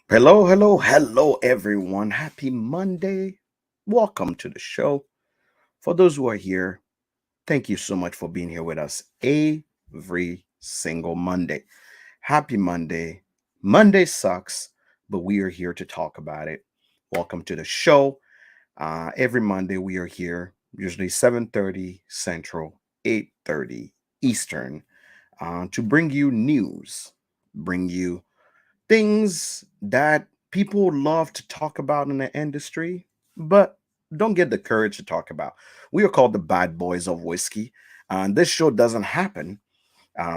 Hello, hello, hello, everyone. Happy Monday. Welcome to the show. For those who are here, thank you so much for being here with us every single Monday. Happy Monday. Monday sucks, but we are here to talk about it. Welcome to the show. Every Monday we are here, usually 7:30 Central, 8:30 Eastern, to bring you news, bring you things that people love to talk about in the industry, but don't get the courage to talk about. We are called the bad boys of whiskey. And this show doesn't happen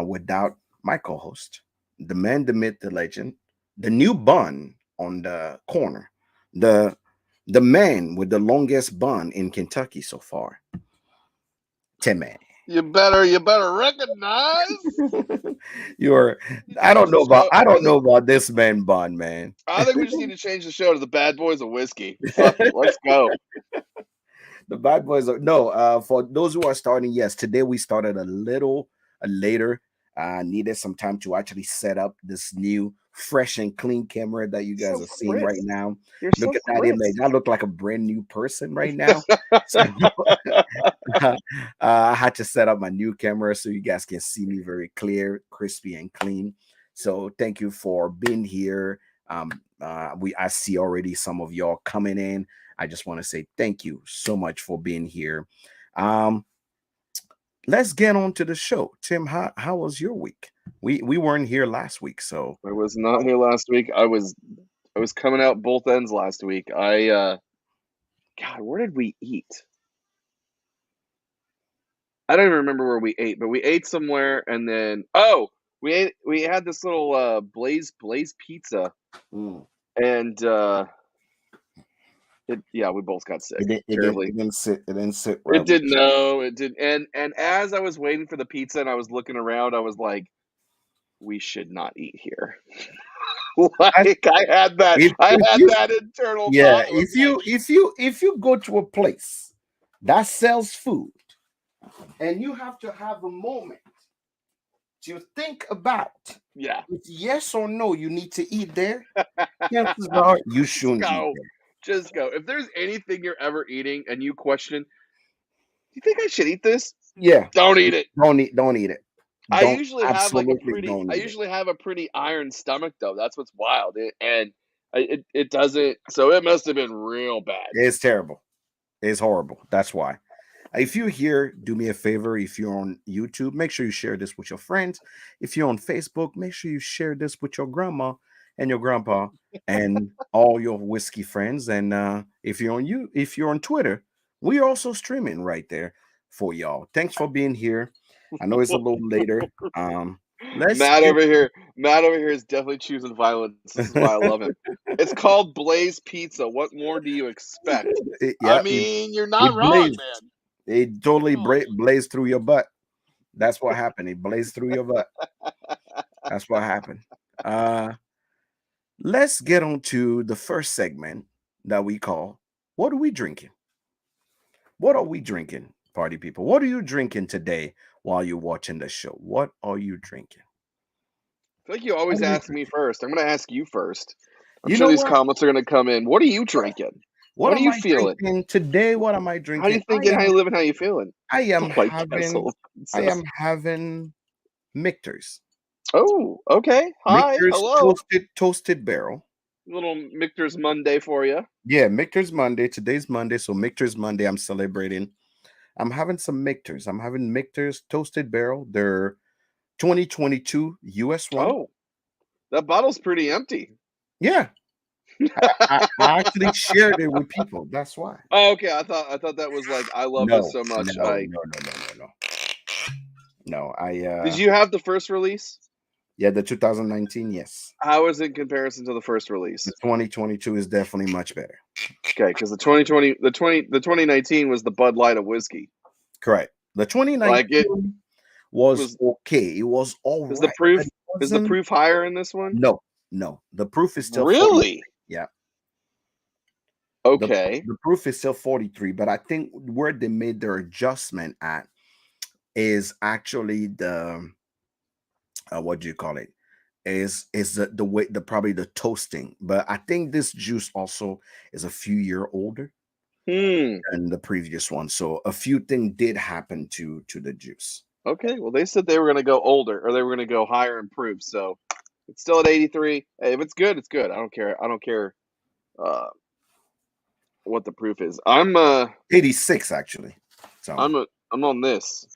without my co host, the man, the myth, the legend, the new bun on the corner, the the man with the longest bun in Kentucky so far, Timmy. You better recognize. You're We need to change the show. I don't know about this man bun, man. I think we just need to change the show to the Bad Boys of Whiskey. Fuck it, let's go. The bad boys are no. For those who are starting, yes, today we started a little later. Needed some time to actually set up this new, fresh and clean camera that you You're guys so are seeing right crisp. now. You're Look so at that image. crisp. I look like a brand new person right now. So I had to set up my new camera so you guys can see me very clear, crispy, and clean. So thank you for being here. I see already some of y'all coming in. I just want to say thank you so much for being here. Um, let's get on to the show. Tim, how was your week? We weren't here last week, so I was not here last week. I was coming out both ends last week. God, where did we eat? I don't even remember where we ate, but we ate somewhere, and then we had this little Blaze pizza, mm, and we both got sick terribly. it didn't sit It right with didn't. you. No, it didn't. And as I was waiting for the pizza and I was looking around, I was like, we should not eat here. I, Like I if had you that internal yeah, thought. I was like, if you go to a place that sells food and you have to have a moment to think about yeah, if yes or no you need to eat there, chances are you just shouldn't eat go. there. Just go. If there's anything you're ever eating and you question, do you think I should eat this? Yeah, Don't eat it. don't eat it. Don't absolutely I don't eat it. usually have a pretty iron stomach though. That's what's wild. It doesn't. So it must have been real bad. It's terrible. It's horrible. That's why. If you're here, do me a favor. If you're on YouTube, make sure you share this with your friends. If you're on Facebook, make sure you share this with your grandma and your grandpa and all your whiskey friends. And if you're on Twitter, we're also streaming right there for y'all. Thanks for being here. I know it's a little later. Let's get Matt over here is definitely choosing violence. This is why I love him. It's called Blaze Pizza. What more do you expect? I yeah, mean, you're it not wrong, blazed. man. It totally Oh, blazed through your butt. That's what happened. It blazed through your butt. That's what happened. Uh, let's get on to the first segment that we call "What are we drinking?" What are we drinking, party people? What are you drinking today while you're watching the show? What are you drinking? I feel like you What always are you ask me drinking? first. I'm going to ask you first. I'm You sure know these what? comments are going to come in. What are you drinking? What What are am you I feeling? drinking today? What am I How are drinking? you thinking? How you living? How you feeling? I am White having Castle I Princess. am having Michter's. Oh, okay. Hi. Michter's Hello. toasted barrel. Little Michter's Monday for you. Yeah, Michter's Monday. Today's Monday, so Michter's Monday. I'm celebrating. I'm having some Michter's. I'm having Michter's Toasted Barrel. They're 2022 US one. Oh, that bottle's pretty empty. Yeah, I actually shared it with people. That's why. Oh, okay. I thought that was like I love this No, so much. no, no, no, no, no, no. No, Did you have the first release? yeah, the 2019, yes. How is it in comparison to the first The release? 2022 is definitely much better. Okay, because the 2019 was the Bud Light of whiskey. Correct. The Like it 2019 was was okay. It was all is the right, but proof it is the wasn't. proof higher in this one? No, no. The proof is still 43. Really? Yeah. The Okay. the proof is still 43, but I think where they made their adjustment at is actually the what do you call it? is the way the probably the toasting. But I think this juice also is a few year older Hmm. than the previous one. So a few things did happen to the juice. Okay. Well, they said they were going to go older, or they were going to go higher and proof. So it's still at 83. Hey, if it's good, it's good. I don't care. I don't care uh, what the proof is. 86 actually. So I'm on this.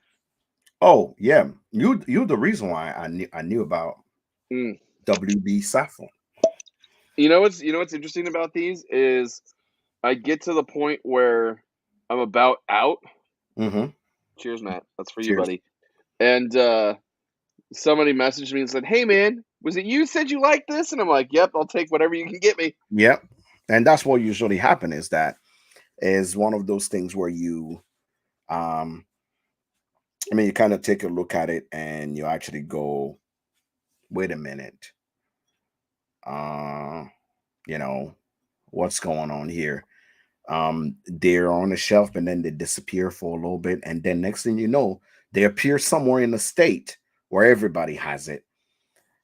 oh yeah, you the reason why I knew about Mm. WB Saffron. You know what's interesting about these is I get to the point where I'm about out. Hmm. Cheers, Matt. That's for you, Cheers. buddy. And somebody messaged me and said, "Hey, man, was it you said you liked this?" And I'm like, "Yep, I'll take whatever you can get me." Yep. And that's what usually happen is that is one of those things where you um I mean you kind of take a look at it and you actually go, wait a minute, uh, you know, what's going on here? They're on the shelf and then they disappear for a little bit, and then next thing you know, they appear somewhere in the state where everybody has it.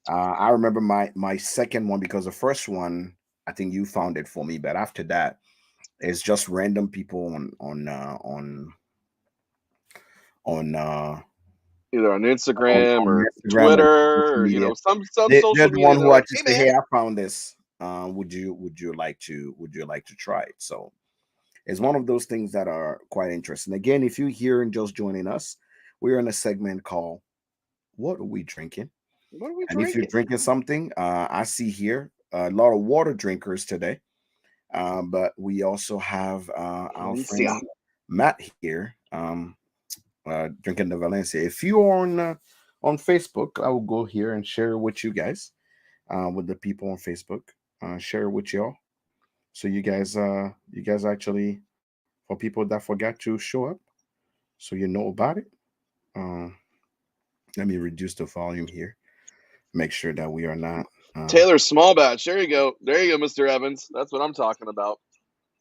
I remember my second one because the first one I think you found it for me, but after that, it's just random people on Either on Instagram on or Instagram or social Twitter or media. some They're social the media. one They're who like, actually "Hey, say, "Hey, man." I found this. Would you like to try it?" So it's one of those things that are quite interesting. Again, if you're here and just joining us, we're in a segment called "What Are We Drinking?" What are we And if you're drinking? drinking something, I see here a lot of water drinkers today. But we also have our Valencia. friend Matt here drinking the Valencia. If you are on Facebook, I will go here and share with you guys, with the people on Facebook, share it with y'all. So you guys actually, for people that forgot to show up, so you know about it. Um, Let me reduce the volume here. Make sure that we are not. Taylor Small Batch. There you go. There you go, Mr. Evans. That's what I'm talking about.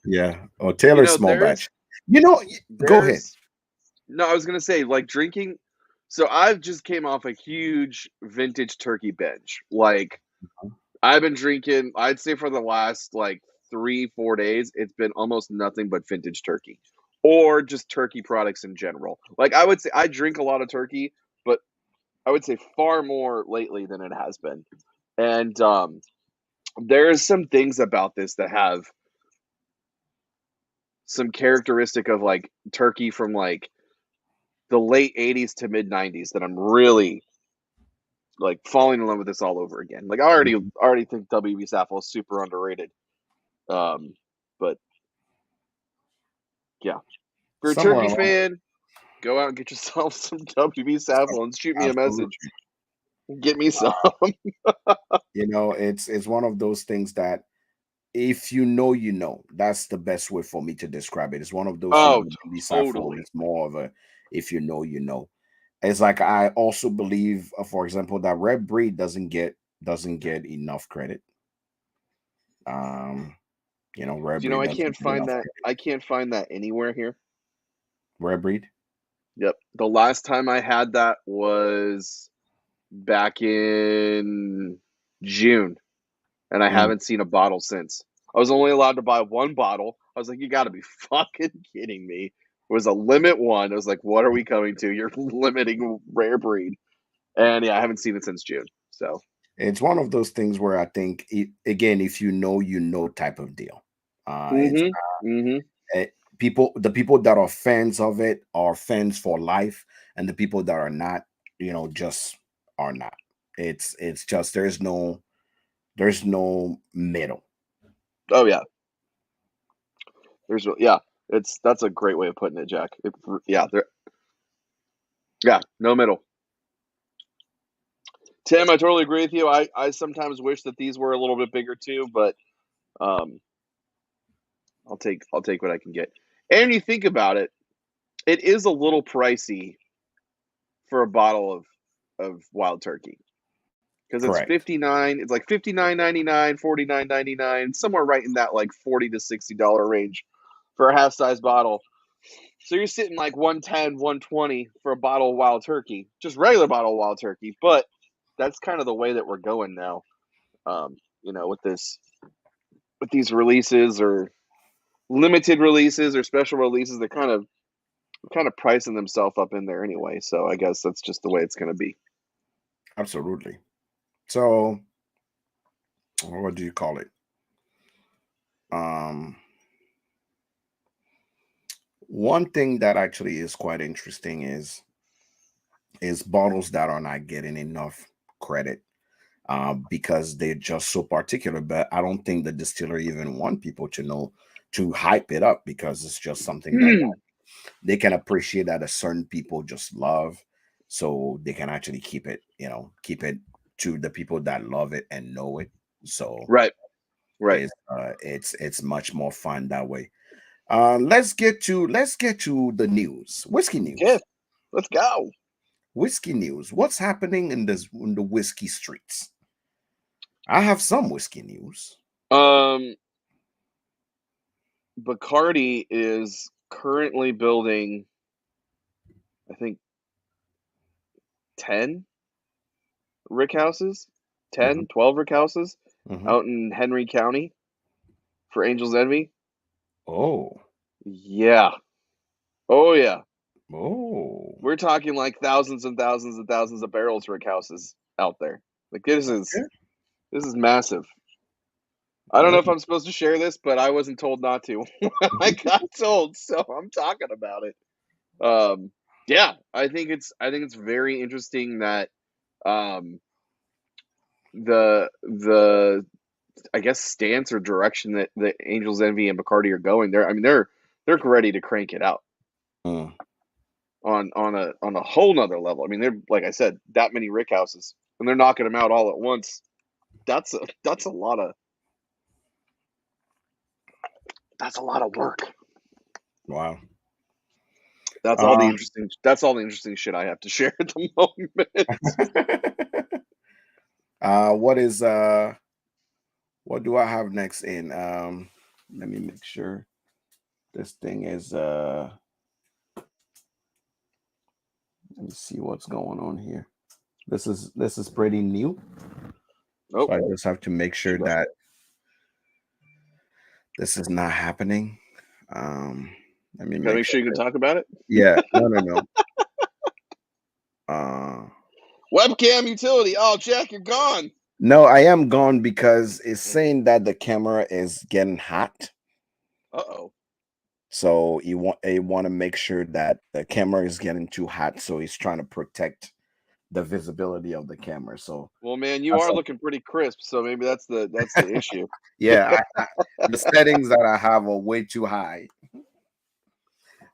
Yeah. Or You Taylor know, Small there's Batch. You know, go ahead. there's no, I was gonna say like drinking. So I've just came off a huge vintage turkey binge. Like I've been drinking, I'd say for the last like 3, 4 days, it's been almost nothing but vintage turkey. Or just turkey products in general. Like I would say I drink a lot of turkey, but I would say far more lately than it has been. And there's some things about this that have some characteristic of like turkey from like the late 80s to mid 90s that I'm really like falling in love with this all over again. Like I already think WB Saffel is super underrated. Um, but yeah, if you're a Somewhere turkey along, fan, go out and get yourself some WB Saffel and shoot me a message. absolutely. Get me some. You know, it's one of those things that if you know, you know. That's the best way for me to describe it. It's one of those things Oh, with the saffron. totally. It's more of a if you know, you know. It's like I also believe, for example, that red breed doesn't get enough credit. Um, red Do you know breed I doesn't can't get find enough that? credit. I can't find that anywhere here. Red breed. Yep. The last time I had that was back in June, and I Mm. haven't seen a bottle since. I was only allowed to buy one bottle. I was like, you got to be fucking kidding me. It was a limit one. I was like, what are we coming to? You're limiting rare breed. And yeah, I haven't seen it since June. So, It's one of those things where I think, again, if you know, type of deal. It's mm hmm. Mm hmm. the people that are fans of it are fans for life, and the people that are not, just are not. It's just there's no middle. Oh, yeah. Yeah. That's a great way of putting it, Jack. Yeah. Yeah. No middle. Tim, I totally agree with you. I sometimes wish that these were a little bit bigger too, but um, I'll take what I can get. And you think about it, it is a little pricey for a bottle of wild turkey because it's Correct. 59. It's like 59.99, 49.99, somewhere right in that like $40 to $60 range for a half size bottle. So you're sitting like 110, 120 for a bottle of wild turkey, just regular bottle of wild turkey, but that's kind of the way that we're going now. With these releases or limited releases or special releases, they're kind of pricing themselves up in there anyway. So I guess that's just the way it's going to be. Absolutely. So, what do you call it? One thing that actually is quite interesting is bottles that are not getting enough credit because they're just so particular. But I don't think the distiller even want people to know to hype it up because it's just something that they can appreciate that a certain people just love, so they can actually keep it to the people that love it and know it. So Right. it's much more fun that way. Let's get to the news. Whiskey news. Yeah, let's go. Whiskey news. What's happening in the whiskey streets? I have some whiskey news. Bacardi is currently building, I think, 10 rick houses, 10, 12 rick houses out in Henry County for Angel's Envy. Oh. Yeah. Oh, yeah. Oh. We're talking like thousands and thousands and thousands of barrels rick houses out there. Like this is massive. I don't know if I'm supposed to share this, but I wasn't told not to. I got told, so I'm talking about it. Yeah, I think it's very interesting that the I guess stance or direction that the Angel's Envy and Bacardi are going. They're ready to crank it out on a whole nother level. I mean, they're, like I said, that many rick houses, and they're knocking them out all at once. That's a lot of work. Wow. That's all the interesting shit I have to share at the moment. What do I have next in? Let me make sure this thing is let me see what's going on here. This is pretty new. Oh. So I just have to make sure that this is not happening. Let me make sure you can talk about it. Yeah, no. Webcam utility. Oh, Jack, you're gone. No, I am gone because it's saying that the camera is getting hot. Uh-oh. So you want to make sure that the camera is getting too hot. So he's trying to protect the visibility of the camera. So well, man, you are looking pretty crisp. So maybe that's the issue. Yeah, the settings that I have are way too high,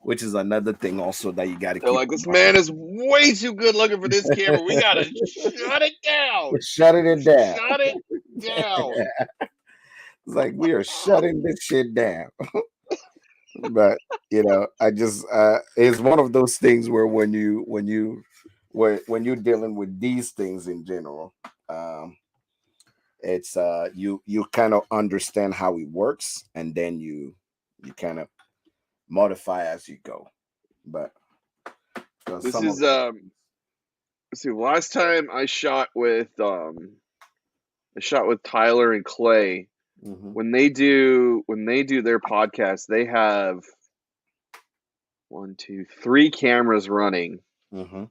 which is another thing also that you got to keep. Like, this man is way too good looking for this camera. We gotta shut it down. Shut it down. Shut it down. It's like we are shutting this shit down. But I just it's one of those things where when you're dealing with these things in general, it's you kind of understand how it works, and then you kind of modify as you go. But this is let's see, last time I shot with Tyler and Clay. When they do their podcast, they have 1, 2, 3 cameras running, and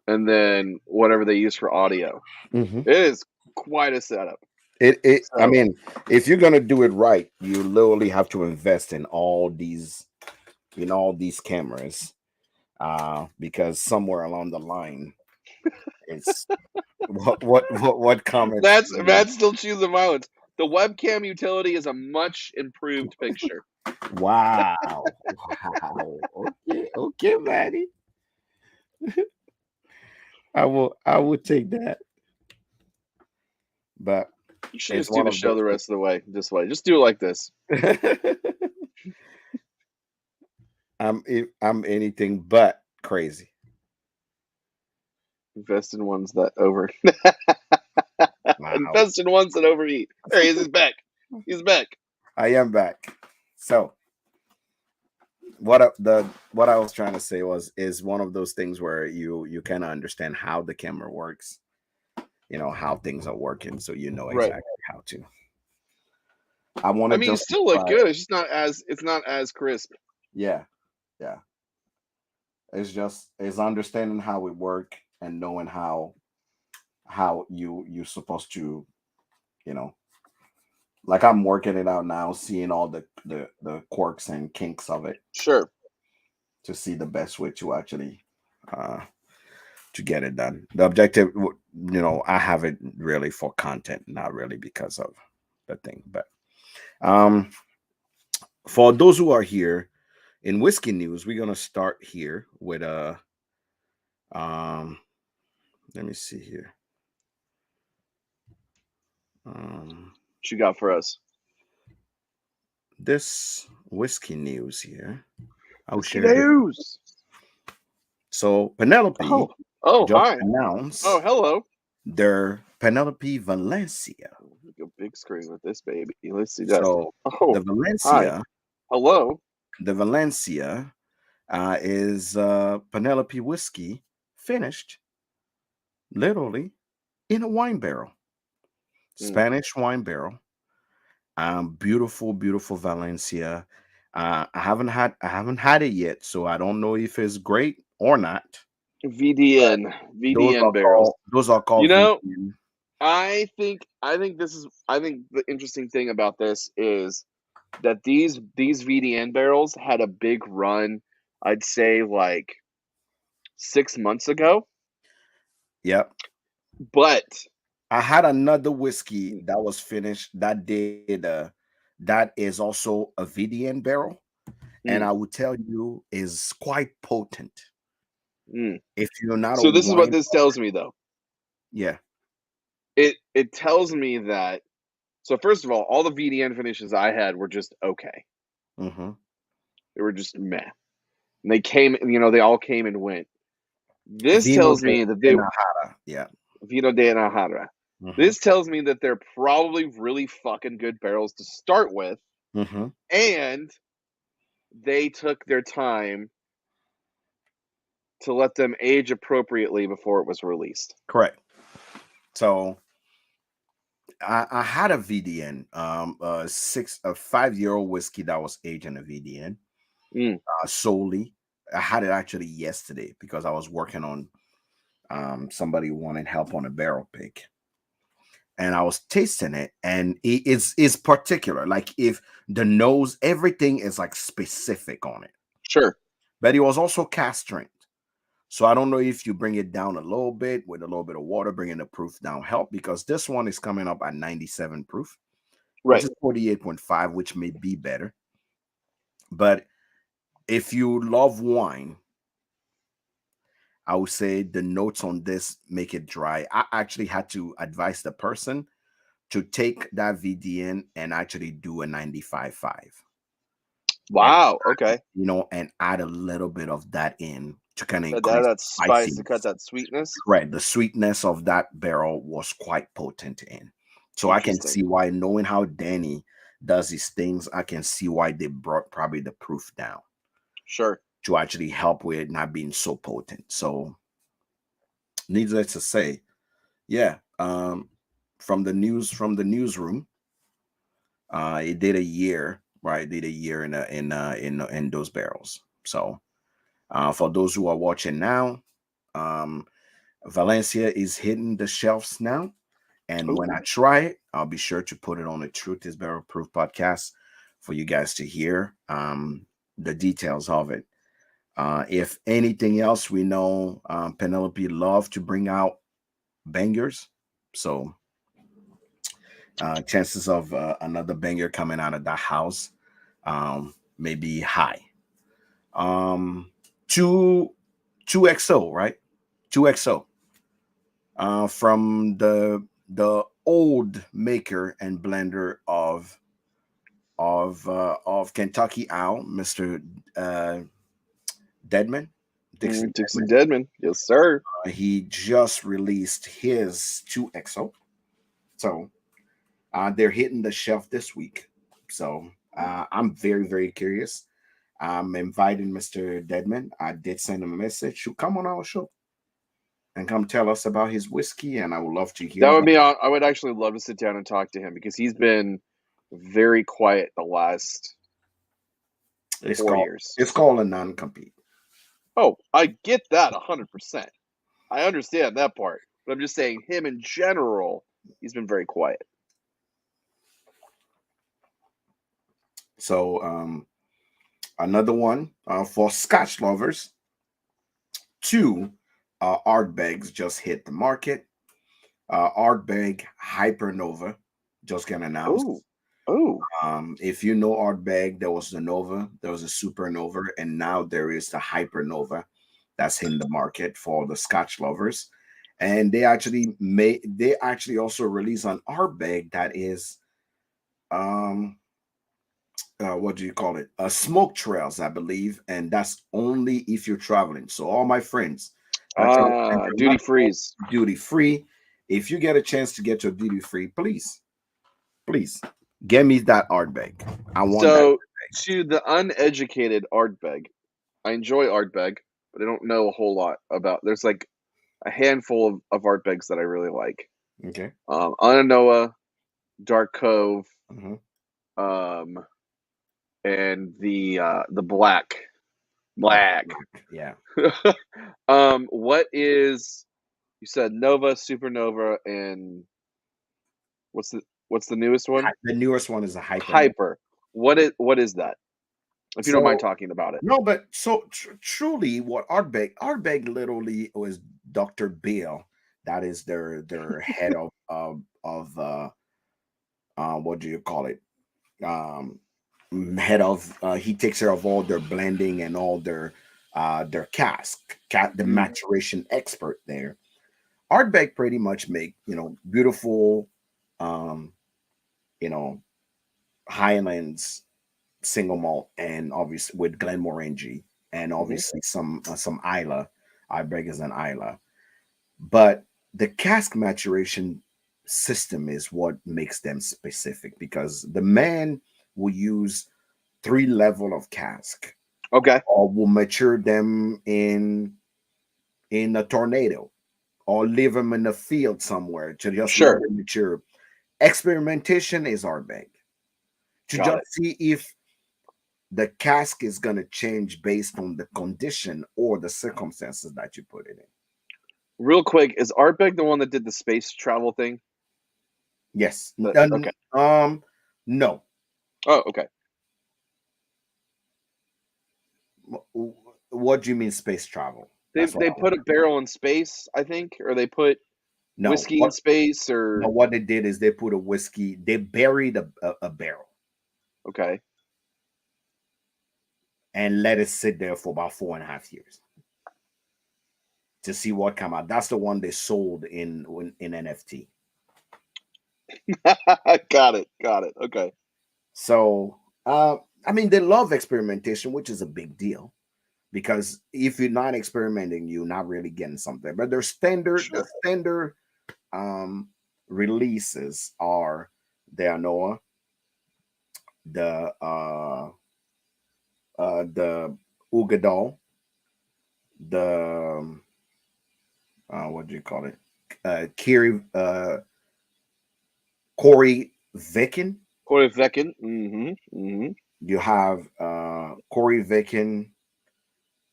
then whatever they use for audio. It is quite a setup. I mean, if you're gonna do it right, you literally have to invest in all these cameras, because somewhere along the line, it's what comment? That's still choosing violence. The webcam utility is a much improved picture. Wow. Okay, Maddie. I will take that. But you should just do the show the rest of the way this way. Just do it like this. I'm anything but crazy. Invest in ones that invest in ones that overeat. There he is. He's back. He's back. I am back. So what I was trying to say is one of those things where you kind of understand how the camera works, how things are working, so you know Right. exactly how to. I want I to mean, you still look justify. good. It's not as crisp. Yeah, yeah. It's understanding how we work and knowing how you're supposed to, you know, like I'm working it out now, seeing all the quirks and kinks of it Sure. to see the best way to actually uh to get it done. The objective, I have it really for content, not really because of the thing. But um, for those who are here in whiskey news, we're gonna start here with um. Let me see here. Um, What you got for us? this whiskey news here. I'll Whiskey share this. news. So Penelope Oh, oh, just hi. Oh, announced hello. their Penelope Valencia. Go big screen with this baby. Let's see that. So the Oh, hi. Valencia, Hello. the Valencia is Penelope whiskey finished literally in a wine barrel, Mm. Spanish wine barrel. Beautiful, beautiful Valencia. I haven't had it yet, so I don't know if it's great or not. But VDN. those VDN are barrels. called those are You called know, VPN. I think the interesting thing about this is that these VDN barrels had a big run, I'd say like 6 months ago. Yep. But I had another whiskey that was finished that is also a VDN barrel, and mm, I would tell you is quite potent. mm. If you're not a So this is what wine, this tells me though. yeah. It tells me that, so first of all the VDN finishes I had were just okay. Mm-hmm. They were just meh. And they came, they all came and went. This Vino tells me that de they Najara. Yeah. Vino de Najara. Mm-hmm. This tells me that they're probably really fucking good barrels to start with, Mm-hmm. and they took their time to let them age appropriately before it was released. Correct. So I had a VDN, a 5-year-old whiskey that was aged in a VDN, Mm, solely. I had it actually yesterday because I was working on somebody wanted help on a barrel pick, and I was tasting it, and it's particular. Like if the nose, everything is like specific on it, sure. but it was also cast strength. So I don't know if you bring it down a little bit with a little bit of water, bringing the proof down help, because this one is coming up at 97 proof, which Right. is 48.5, which may be better. But if you love wine, I would say the notes on this make it dry. I actually had to advise the person to take that VDN and actually do a 95.5, and Wow. Okay. and add a little bit of that in to kind of That increase that the spice to cut spiciness. that sweetness. Right, the sweetness of that barrel was quite potent in. So I can Interesting. see why, knowing how Danny does his things, I can see why they brought probably the proof down Sure. to actually help with it not being so potent. So needless to say, yeah, from the newsroom, it did a year, right? Did a year in those barrels. So for those who are watching now, um, Valencia is hitting the shelves now. And when Ooh. I try it, I'll be sure to put it on the Truth is Barrel Proof podcast for you guys to hear the details of it. If anything else, we know Penelope love to bring out bangers. So chances of another banger coming out of that house may be high. Um, two, 2XO, right? 2XO from the old maker and blender of Kentucky Owl, Mr. Uh, Deadman, Dixon Dixie Deadman. Deadman. Yes, sir. He just released his 2XO. So they're hitting the shelf this week. So I'm very, very curious. I'm inviting Mr. Deadman. I did send him a message to come on our show and come tell us about his whiskey, and I would love to hear That would about be. I would actually love to sit down and talk to him because he's been very quiet the last it. It's 4 years. called a non-compete. Oh, I get that 100%. I understand that part, but I'm just saying him in general. He's been very quiet. So another one for Scotch lovers. Two Ardbegs just hit the market. Ardbeg Hypernova just got announced. Oh, oh, If you know Ardbeg, there was the Nova, there was a Supernova, and now there is the Hypernova that's in the market for the Scotch lovers. And they actually also release an Ardbeg that is what do you call it? Smoke trails, I believe, and that's only if you're traveling. So all my friends that are duty freeze. duty free, if you get a chance to get your duty free, please get me that Ardbeg. I want that. So to the uneducated Ardbeg, I enjoy Ardbeg, but I don't know a whole lot about. There's like a handful of Ardbegs that I really like. Okay. Unanoa, Dark Cove, Mhm. and the black. Yeah. What is, you said Nova, Supernova, and what's the newest one? The newest one is a Hyper. What is that? If you don't mind So talking about it. no, but so truly, what Ardbeg literally was Dr. Bill. That is their head of what do you call it? Um, head of he takes care of all their blending and all their the maturation expert there. Ardbeg pretty much make beautiful um you know Highlands single malt, and obviously with Glenmorangie, and obviously some Isla. Ardbeg is an Isla, but the cask maturation system is what makes them specific, because the man will use three level of cask, Okay. or will mature them in a tornado, or leave them in the field somewhere to just let Sure. them mature. Experimentation is Ardbeg, to Got just it. see if the cask is going to change based on the condition or the circumstances that you put it in. Real quick, is Ardbeg the one that did the space travel thing? Yes. Okay. No. Oh, okay. What do you mean space travel? They put a barrel in space, I think, or they put whiskey in space, or what they did is they put a whiskey. They buried a barrel. Okay. And let it sit there for about 4.5 years to see what come out. That's the one they sold in NFT. Got it. Okay. So I mean, they love experimentation, which is a big deal, because if you're not experimenting, you're not really getting something. But their standard Sure. the standard releases are the Anoa, the Ugadal, the what do you call it? Corey Vicken. Corey Vicken. Mm-hmm. You have Corey Vicken,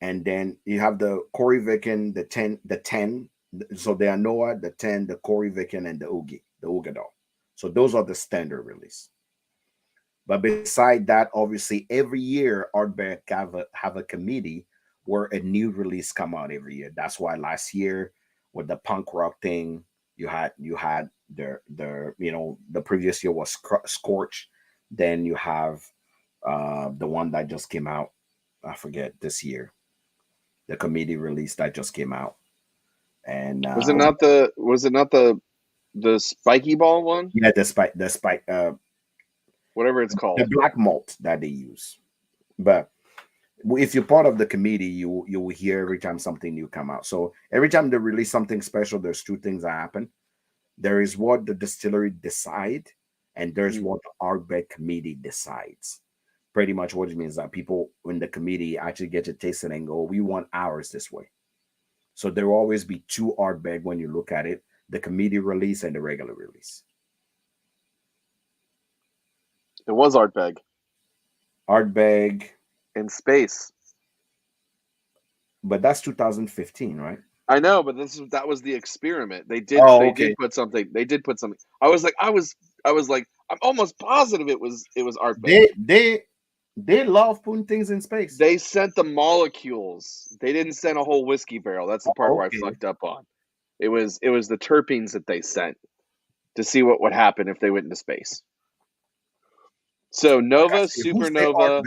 and then you have the Corey Vicken, the 10. So the Anoa, the 10, the Corey Vicken, and the Ugadal. So those are the standard release. But beside that, obviously, every year Ardbeg have a committee where a new release come out every year. That's why last year with the punk rock thing, you had the previous year was Scorch. Then you have the one that just came out. I forget this year. The committee release that just came out. And Was it not the spiky ball one? Yeah, the spike whatever it's called. the black malt that they use. But if you're part of the committee, you will hear every time something new come out. So every time they release something special, there's two things that happen. There is what the distillery decide, and there's what the Ardbeg committee decides. Pretty much what it means that people in the committee actually get to taste it and go, we want ours this way. So there will always be two Ardbeg when you look at it: the committee release and the regular release. It was Ardbeg Ardbeg, in space. but that's 2015, right? I know, but that was the experiment. They did Oh, they okay. did put something. They did put something. I was like I'm almost positive it was Ardbeg. They love putting things in space. They sent the molecules. They didn't send a whole whiskey barrel. That's the part where I Okay. fucked up on. It was the terpenes that they sent to see what would happen if they went into space. So Nova, Supernova.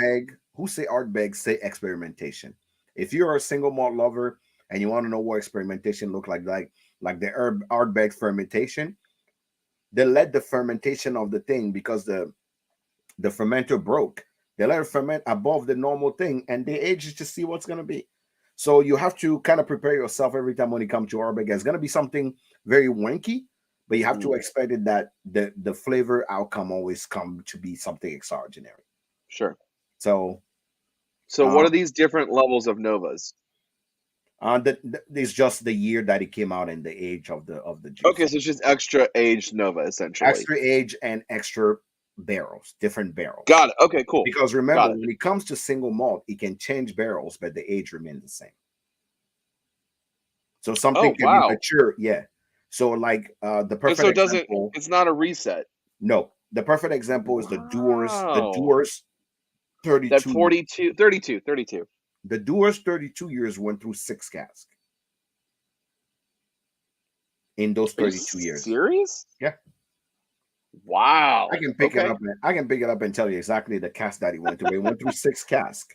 Who say Ardbeg say experimentation. If you're a single malt lover and you want to know what experimentation look like the Ardbeg fermentation, they let the fermentation of the thing, because the fermenter broke. They let it ferment above the normal thing, and they age it to see what's going to be. So you have to kind of prepare yourself every time when it comes to Ardbeg. It's going to be something very wanky, but you have to expect it that the flavor outcome always come to be something extraordinary. Sure. So what are these different levels of Novas? It's just the year that it came out and the age of the juice. Okay, so it's just extra aged Nova, essentially. Extra age and extra barrels, different barrels. Got it. Okay, cool. Because remember, when it comes to single malt, it can change barrels, but the age remains the same. So something can be mature, yeah. So like the perfect example, it's not a reset. No, the perfect example is the Dewar's 32. That 32. The Dewar's 32 years went through 6 casks. In those 32 years. Serious? Yeah. Wow. I can pick it up. I can pick it up and tell you exactly the cask that he went through. He went through 6 casks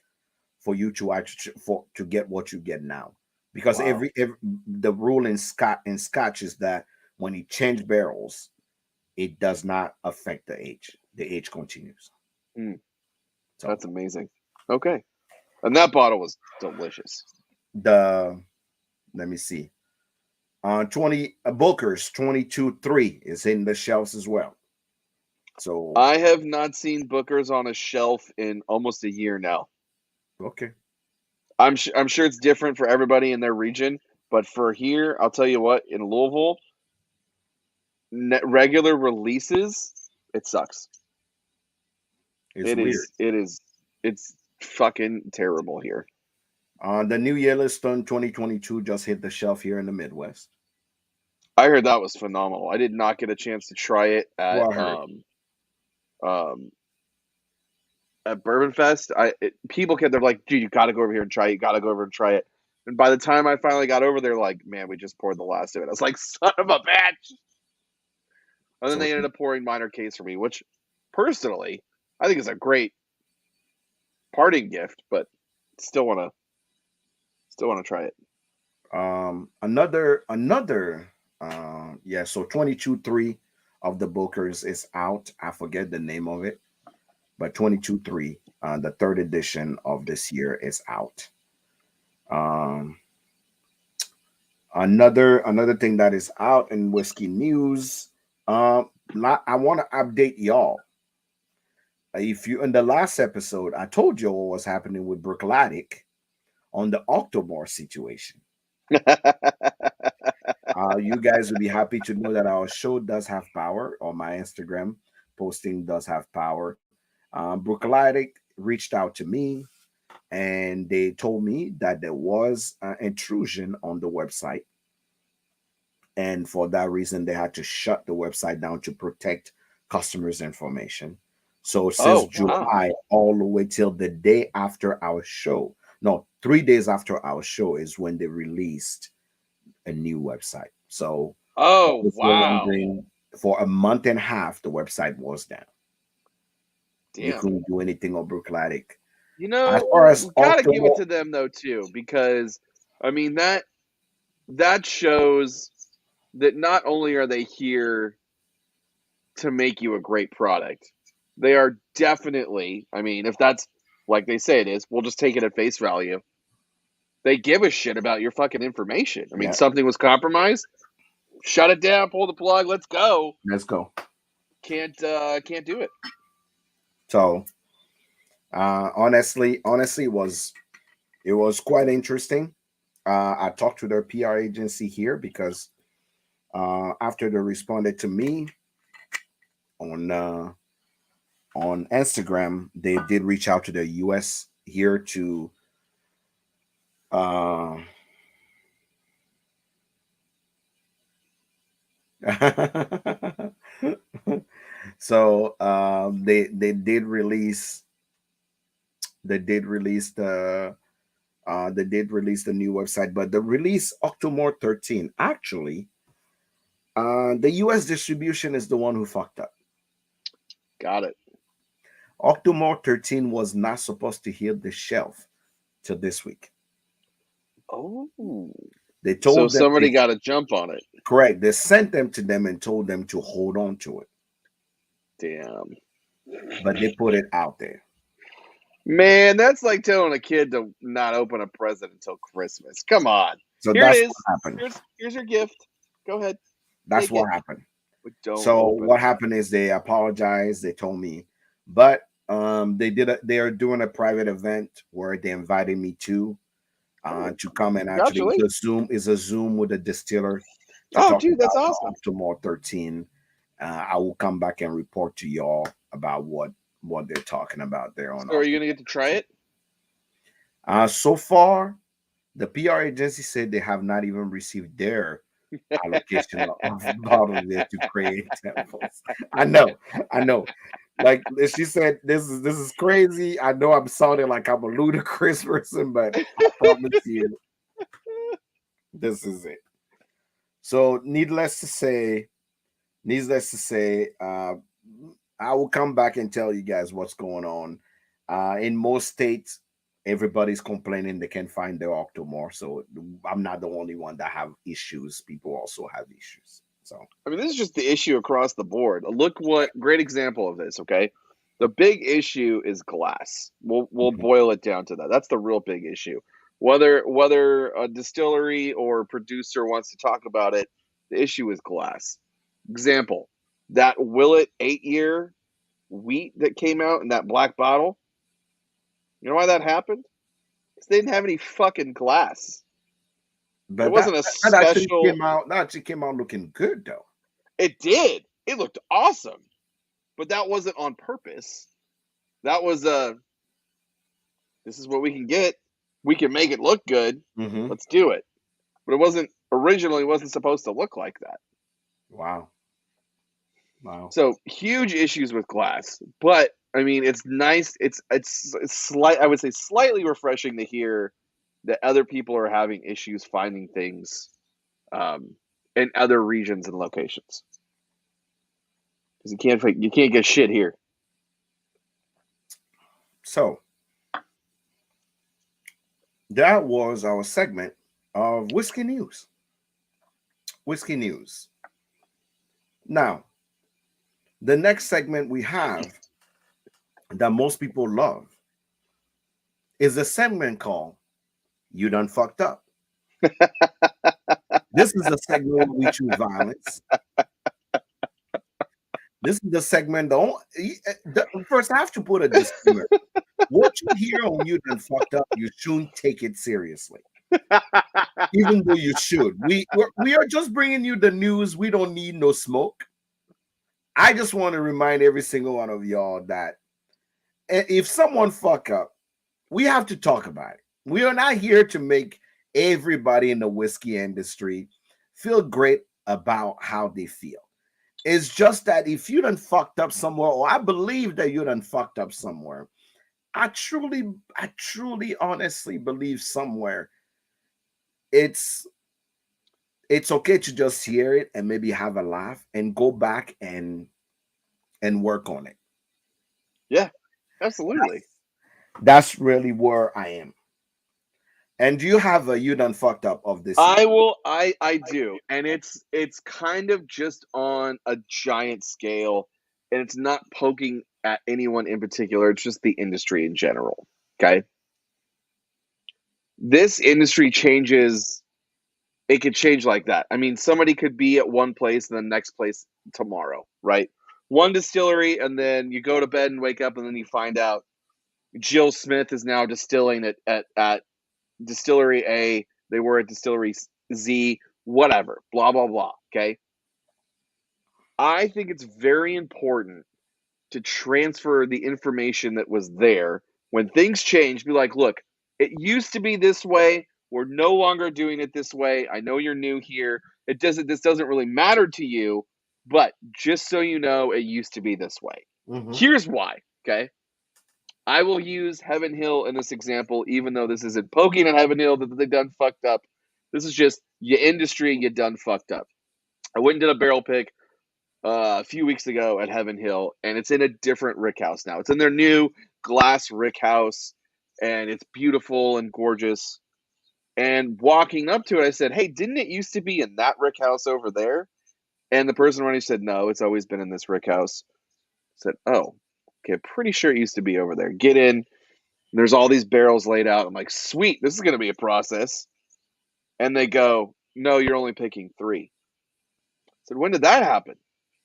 for you to get what you get now. Because every the rule in Scotch is that when you change barrels, it does not affect the age. The age continues. So that's amazing. Okay. And that bottle was delicious. Let me see. 20 Booker's 22-3 is in the shelves as well. So I have not seen Booker's on a shelf in almost a year now. Okay. I'm sure it's different for everybody in their region, but for here, I'll tell you what, in Louisville, regular releases, it sucks. It's fucking terrible here. The new Yellowstone 2022 just hit the shelf here in the Midwest. I heard that was phenomenal. I did not get a chance to try it at at Bourbon Fest. People they're like, dude, you got to go over here and try it. You got to go over and try it. And by the time I finally got over there, like, man, we just poured the last of it. I was like, son of a bitch. And then they ended up pouring Minor Case for me, which personally I think is a great parting gift, but still want to try it. So 22-3 of the Booker's is out. I forget the name of it, but 22-3, the 3rd edition of this year is out. Another thing that is out in whiskey news, I want to update y'all. If you in the last episode, I told you what was happening with Brookladdick on the Octobar situation. You guys will be happy to know that our show does have power, or my Instagram posting does have power. Brookladdick reached out to me and they told me that there was an intrusion on the website. And for that reason, they had to shut the website down to protect customers' information. So since July all the way till the day after our show, 3 days after our show is when they released a new website. So for a month and a half, the website was down. Damn. You couldn't do anything on Brookladdick. You know, as far as gotta give it to them though too, because I mean that shows that not only are they here to make you a great product, they are definitely, I mean, if that's like they say it is, we'll just take it at face value. They give a shit about your fucking information. I mean, something was compromised, shut it down, pull the plug, let's go. Can't do it. So honestly, it was quite interesting. I talked to their PR agency here because after they responded to me on Instagram, they did reach out to the US here to uh so they did release the new website, but the release October 13. Actually, the US distribution is the one who fucked up. Got it. Octomore 13 was not supposed to hit the shelf till this week. Oh. They told So them somebody got to jump on it. correct. They sent them to them and told them to hold on to it. Damn. But they put it out there. Man, that's like telling a kid to not open a present until Christmas. Come on. So Here that's it is. what happened. Here's your gift. Go ahead. That's Take what it. happened. But don't So open what it. happened is they apologized. They told me, but they are doing a private event where they invited me to come and actually it's a Zoom with a distiller. Oh, dude, that's awesome. Octomore 13. I will come back and report to y'all about what they're talking about there on. So are you gonna get to try it? So far, the PR agency said they have not even received their allocation of bottles there to create samples. I know. Like she said, this is crazy. I know I'm sounding like I'm a ludicrous person, but I promise you, this is it. So, needless to say, I will come back and tell you guys what's going on. In most states, everybody's complaining they can't find their Octomore. So I'm not the only one that have issues. People also have issues. So I mean, this is just the issue across the board. Look what great example of this. Okay, the big issue is glass. We'll boil it down to that. That's the real big issue. Whether a distillery or producer wants to talk about it, the issue is glass. Example, that Willet 8-year wheat that came out in that black bottle. You know why that happened? Because they didn't have any fucking glass. but it wasn't that actually came out looking good though. It did. It looked awesome. But that wasn't on purpose. That was this is what we can get. We can make it look good. Mm-hmm. Let's do it. But it wasn't supposed to look like that. Wow. So huge issues with glass. But I mean, it's nice. It's slight. I would say slightly refreshing to hear that other people are having issues finding things in other regions and locations. Because you can't get shit here. So that was our segment of whiskey news. Whiskey news. Now, the next segment we have that most people love is a segment called "You Done Fucked Up." This is a segment where we choose violence. This is the segment. First, I have to put a disclaimer. What you hear on "You Done Fucked Up," you shouldn't take it seriously, even though you should. We are just bringing you the news. We don't need no smoke. I just want to remind every single one of y'all that if someone fuck up, we have to talk about it. We are not here to make everybody in the whiskey industry feel great about how they feel. It's just that if you done fucked up somewhere, or I believe that you done fucked up somewhere, I truly, honestly believe somewhere it's okay to just hear it and maybe have a laugh and go back and work on it. Yeah, absolutely. That's really where I am. And do you have a "You Done Fucked Up" of this? I do, and it's kind of just on a giant scale, and it's not poking at anyone in particular. It's just the industry in general. Okay, this industry changes. It could change like that. I mean, somebody could be at one place and the next place tomorrow, right? One distillery, and then you go to bed and wake up, and then you find out Jill Smith is now distilling at Distillery A. They were at Distillery Z, whatever, blah, blah, blah. Okay. I think it's very important to transfer the information that was there. When things change, be like, look, it used to be this way. We're no longer doing it this way. I know you're new here. This doesn't really matter to you, but just so you know, it used to be this way. Here's why. Okay. I will use Heaven Hill in this example, even though this isn't poking at Heaven Hill that they done fucked up. This is just your industry, you done fucked up. I went and did a barrel pick a few weeks ago at Heaven Hill, and it's in a different rick house now. It's in their new glass rick house, and it's beautiful and gorgeous. And walking up to it, I said, hey, didn't it used to be in that rick house over there? And the person running said, no, it's always been in this rick house. I said, oh, okay, pretty sure it used to be over there. Get in. There's all these barrels laid out. I'm like, sweet, this is going to be a process. And they go, no, you're only picking 3. I said, when did that happen?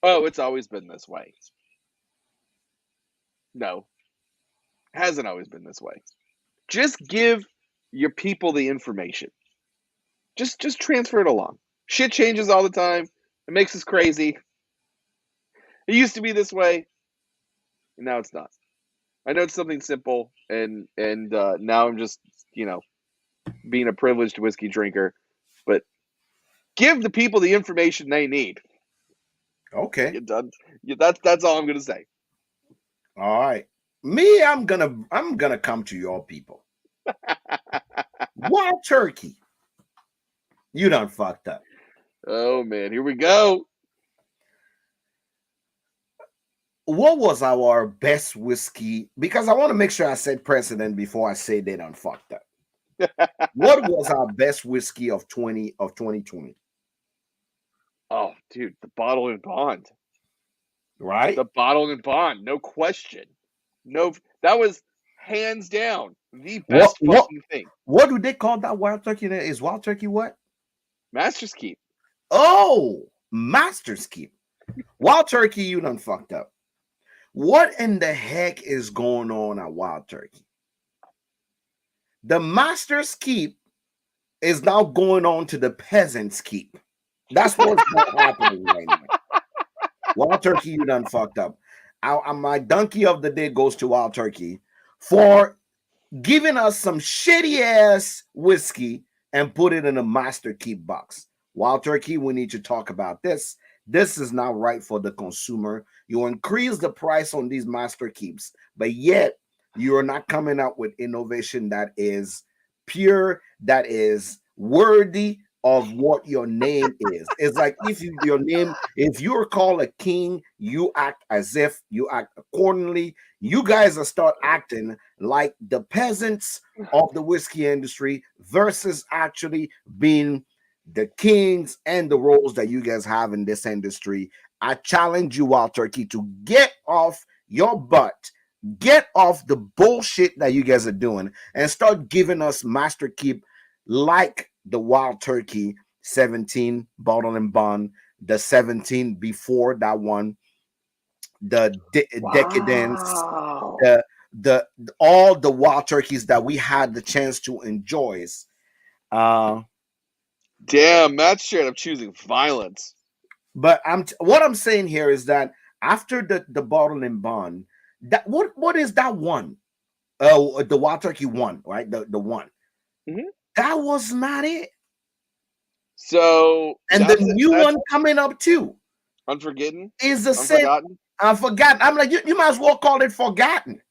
Oh, it's always been this way. No, hasn't always been this way. Just give your people the information. Just transfer it along. Shit changes all the time. It makes us crazy. It used to be this way, and now it's not. I know it's something simple, and now I'm just, being a privileged whiskey drinker, but give the people the information they need. Okay. You're done. That's all I'm gonna say. All right. Me, I'm gonna come to your people. Wild Turkey. You done fucked up. Oh man, here we go. What was our best whiskey? Because I want to make sure I set precedent before I say they done fucked up. What was our best whiskey of 2020? Oh, dude, the Bottle and Bond. Right? The Bottle and Bond, no question. No, that was hands down the best fucking thing. What do they call that Wild Turkey? Is Wild Turkey what? Master's Keep. Oh, Master's Keep. Wild Turkey, you done fucked up. What in the heck is going on at Wild Turkey? The Master's Keep is now going on to the Peasant's Keep. That's what's happening right now. Wild Turkey, you done fucked up. My donkey of the day goes to Wild Turkey for giving us some shitty ass whiskey and put it in a Master Keep box. Wild Turkey, we need to talk about this. This is not right for the consumer. You increase the price on these Master Keeps, but yet you are not coming out with innovation that is pure, that is worthy of what your name is. It's like if you're called a king, you act as if you act accordingly. You guys are start acting like the peasants of the whiskey industry versus actually being the kings and the roles that you guys have in this industry. I challenge you, Wild Turkey, to get off your butt, get off the bullshit that you guys are doing, and start giving us Master Keep like the Wild Turkey 17 Bottle and Bond, the 17 before that one, the Decadence, the all the Wild Turkeys that we had the chance to enjoy. Damn, Matt straight up choosing violence. But what I'm saying here is that after the Bottle and Bond, that what is that one? The Wild Turkey one, right? The one. Mm-hmm. That was not it. So and the new one coming up too, Unforgotten, is the same. Unforgotten. I'm like, you might as well call it Forgotten.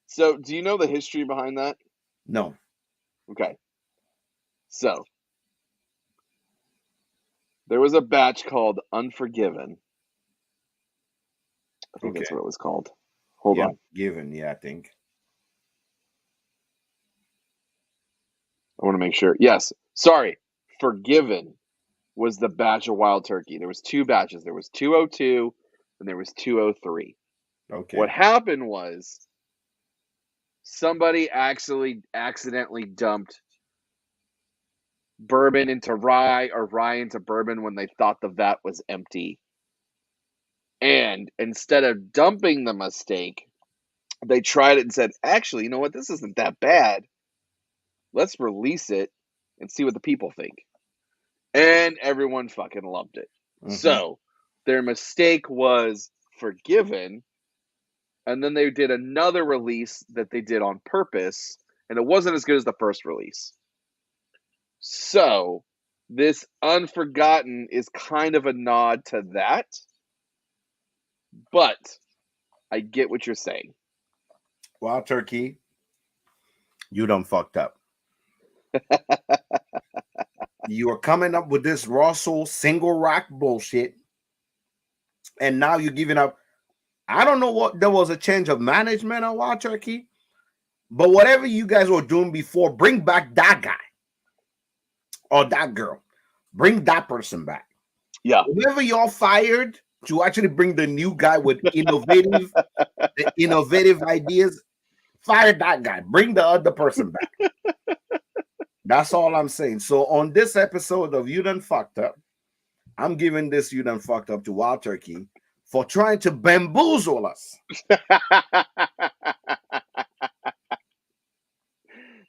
So, do you know the history behind that? No. Okay. So, there was a batch called Unforgiven. I think that's what it was called. Hold on. Given, yeah, I think. I want to make sure. Yes. Sorry. Forgiven was the batch of Wild Turkey. There was 2 batches. There was 202 and there was 203. Okay. What happened was somebody accidentally dumped bourbon into rye or rye into bourbon when they thought the vat was empty. And instead of dumping the mistake, they tried it and said, actually, you know what? This isn't that bad. Let's release it and see what the people think. And everyone fucking loved it. So their mistake was forgiven. And then they did another release that they did on purpose. And it wasn't as good as the first release. So this Unforgotten is kind of a nod to that. But I get what you're saying. Wild Turkey, you done fucked up. You are coming up with this Raw Soul single rock bullshit, and now you're giving up. I don't know what there was a change of management on Wild Turkey, but whatever you guys were doing before, bring back that guy or that girl. Bring that person back. Yeah. Whoever y'all fired to actually bring the new guy with innovative ideas, fire that guy. Bring the other person back. That's all I'm saying. So on this episode of You Done Fucked Up, I'm giving this You Done Fucked Up to Wild Turkey for trying to bamboozle us.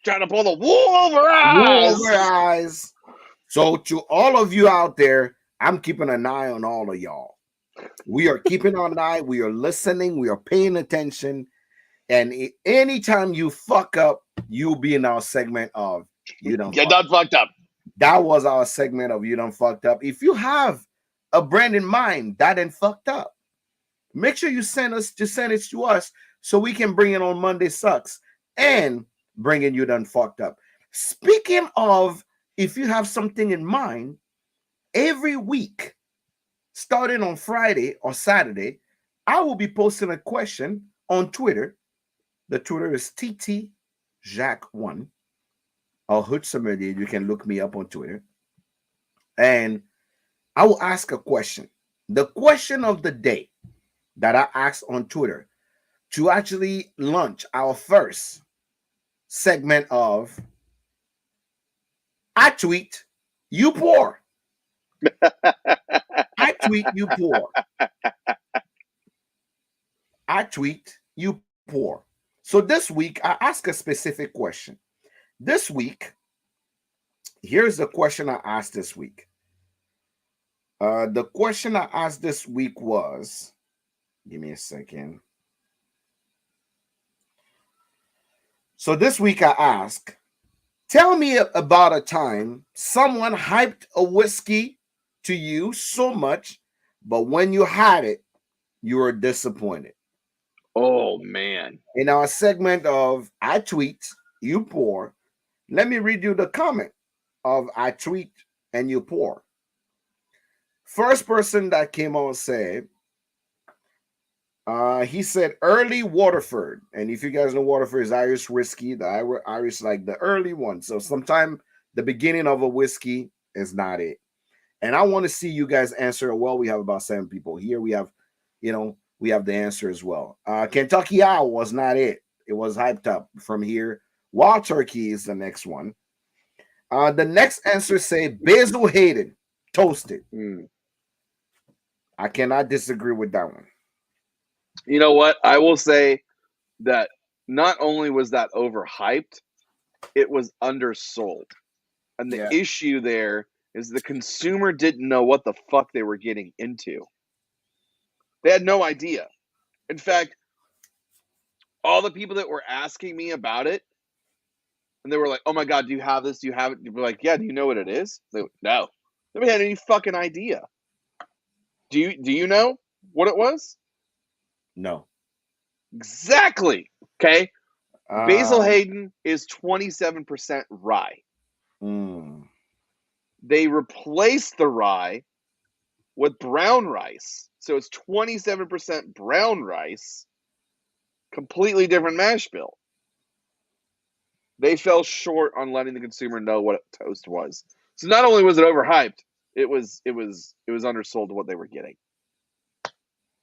Trying to pull the wool over our eyes. So to all of you out there, I'm keeping an eye on all of y'all. We are keeping an eye. We are listening. We are paying attention. And anytime you fuck up, you'll be in our segment of You Done Fucked Up. That was our segment of You Done Fucked Up. If you have a brand in mind that ain't fucked up, make sure you send it to us so we can bring it on Monday Sucks and bring in You Done Fucked Up. Speaking of, if you have something in mind, every week, starting on Friday or Saturday, I will be posting a question on Twitter. The Twitter is TTJack1 or Hood Sommelier. You can look me up on Twitter. And I will ask a question. The question of the day that I asked on Twitter to actually launch our first segment of I tweet, you poor. I tweet, you poor. I tweet, you poor. So this week, I ask a specific question. This week, here's the question I asked this week. The question I asked this week was, give me a second. So this week I asked, tell me about a time someone hyped a whiskey to you so much, but when you had it, you were disappointed. Oh, man. In our segment of I tweet, you pour, let me read you the comment of I tweet and you pour. First person that came on said, he said early Waterford. And if you guys know Waterford is Irish whiskey, the Irish like the early one. So sometime the beginning of a whiskey is not it. And I want to see you guys answer. Well, we have about 7 people here. We have, we have the answer as well. Kentucky Owl was not it. It was hyped up from here. Wild Turkey is the next one. The next answer say Basil Hayden, toasted. I cannot disagree with that one. You know what? I will say that not only was that overhyped, it was undersold. And the issue there is the consumer didn't know what the fuck they were getting into. They had no idea. In fact, all the people that were asking me about it, and they were like, oh my God, do you have this? Do you have it? You're like, yeah, do you know what it is? They went, no. Nobody had any fucking idea. Do you know what it was? No. Exactly. Okay. Basil Hayden is 27% rye. They replaced the rye with brown rice. So it's 27% brown rice. Completely different mash bill. They fell short on letting the consumer know what toast was. So not only was it overhyped, it was undersold to what they were getting.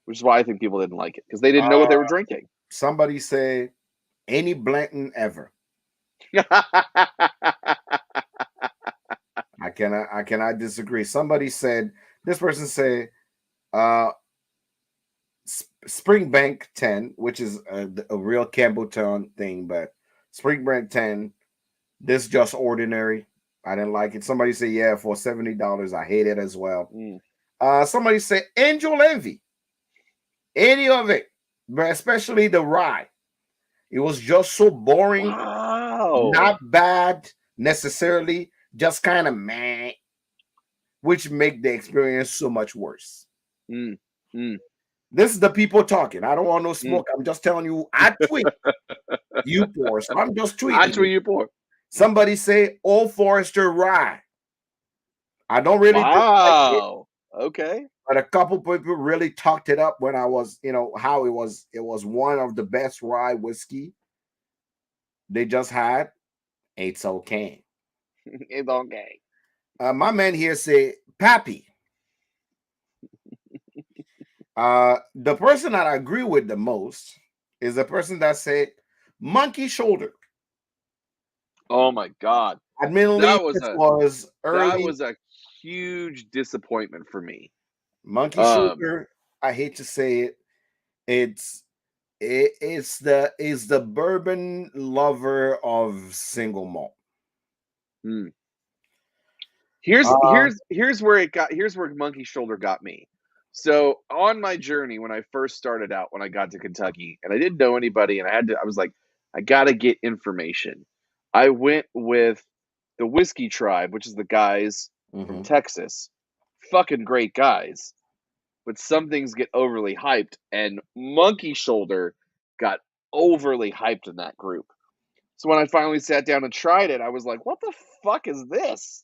Which is why I think people didn't like it, because they didn't know what they were drinking. Somebody say any Blanton ever. I cannot disagree. Somebody said, this person said Springbank 10, which is a real Campbelltown thing, but Springbank 10, this just ordinary. I didn't like it. Somebody say, yeah, for $70. I hate it as well. Mm. Somebody say Angel Envy. Any of it, but especially the rye. It was just so boring. Wow. Not bad necessarily, just kind of meh, which make the experience so much worse. Mm. Mm. This is the people talking. I don't want no smoke. I'm just telling you, I tweet you pour. So I'm just tweeting. I tweet you pour. Somebody say Old Forester rye. I don't really dislike it, okay. but a couple people really talked it up when I was, how it was one of the best rye whiskey they just had. It's okay. It's okay. My man here say Pappy. The person that I agree with the most is the person that said Monkey Shoulder. Oh my God. Admittedly, That was early. That was a huge disappointment for me. Monkey Shoulder, I hate to say it, it's the bourbon lover of single malt. Here's where Monkey Shoulder got me. So on my journey, when I first started out, when I got to Kentucky, and I didn't know anybody, and I was like, I gotta get information. I went with the Whiskey Tribe, which is the guys from Texas. Fucking great guys. But some things get overly hyped, and Monkey Shoulder got overly hyped in that group. So when I finally sat down and tried it, I was like, what the fuck is this?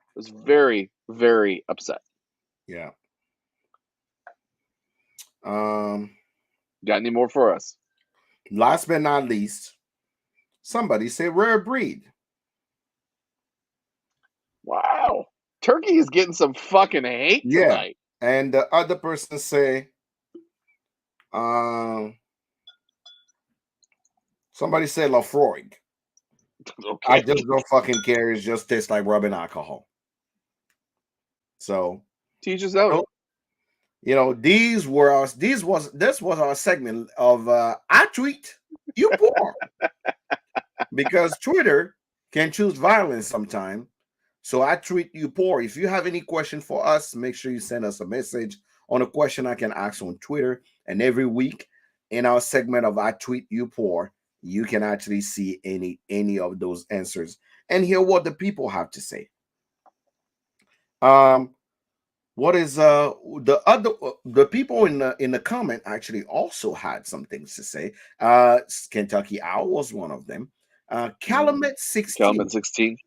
I was very, very upset. Yeah. Got any more for us? Last but not least, somebody say Rare Breed. Wow. Turkey is getting some fucking hate tonight. And the other person say, somebody said Lafroig. Okay. I just don't fucking care. It just tastes like rubbing alcohol. So teach us out. This was our segment of I tweet, you pour. Because Twitter can choose violence sometime. So I tweet, you pour. If you have any question for us, make sure you send us a message on a question I can ask on Twitter. And every week in our segment of I tweet, you pour, you can actually see any of those answers and hear what the people have to say. What is the people in the comment actually also had some things to say. Kentucky Owl was one of them. Calumet 16. Calumet 16.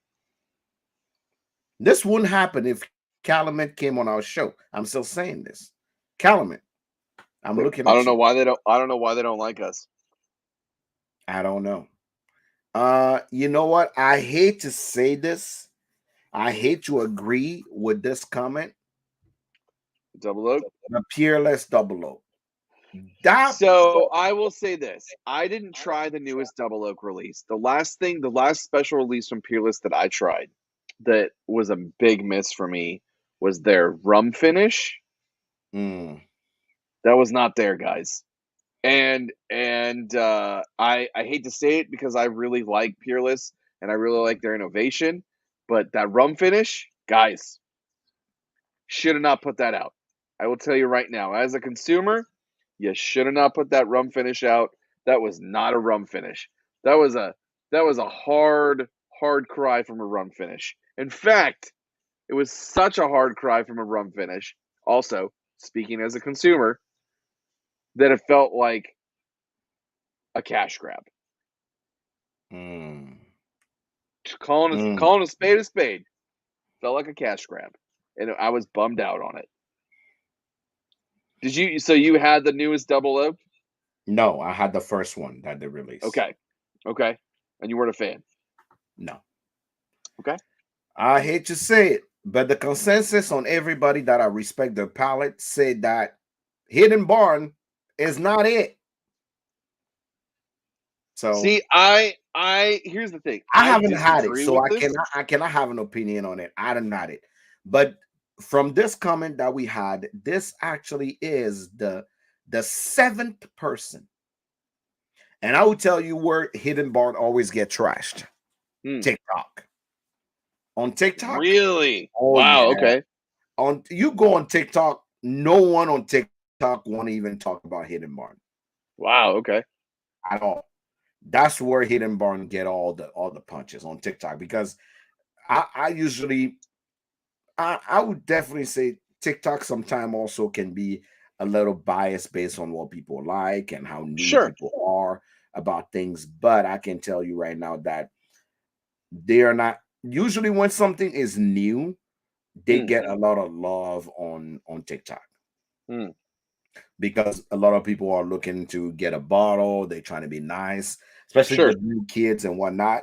This wouldn't happen if Calumet came on our show. I'm still saying this. Calumet. I'm looking at I don't know why they don't like us. I don't know. You know what? I hate to say this. I hate to agree with this comment. Double Oak? The Peerless Double Oak. So I will say this. I didn't try the newest Double Oak release. The last special release from Peerless that I tried that was a big miss for me was their rum finish. That was not there, guys. And I hate to say it because I really like Peerless and I really like their innovation, but that rum finish, guys, should have not put that out. I will tell you right now, as a consumer, you should have not put that rum finish out. That was not a rum finish. That was a hard cry from a rum finish. In fact, it was such a hard cry from a rum finish. Also, speaking as a consumer, that it felt like a cash grab. Calling a spade felt like a cash grab, and I was bummed out on it. Did you? So you had the newest Double Oak? No, I had the first one that they released. Okay, and you weren't a fan? No. Okay. I hate to say it, but the consensus on everybody that I respect their palate said that Hidden Barn is not it. So see, here's the thing. I haven't had it, so I cannot have an opinion on it. I haven't had it, but from this comment that we had, this actually is the seventh person, and I will tell you where Hidden Barn always get trashed. TikTok. on TikTok. Really? Oh Wow. yeah. Okay. You go on TikTok, no one on TikTok want to even talk about Hidden Barn Wow. Okay. at all. That's where Hidden Barn get all the punches on TikTok, because I usually I would definitely say TikTok sometime also can be a little biased based on what people like and how new Sure. people are about things. But I can tell you right now that they are not usually, when something is new, they Mm, get a lot of love on TikTok, mm. because a lot of people are looking to get a bottle. They're trying to be nice, especially Sure. the new kids and whatnot.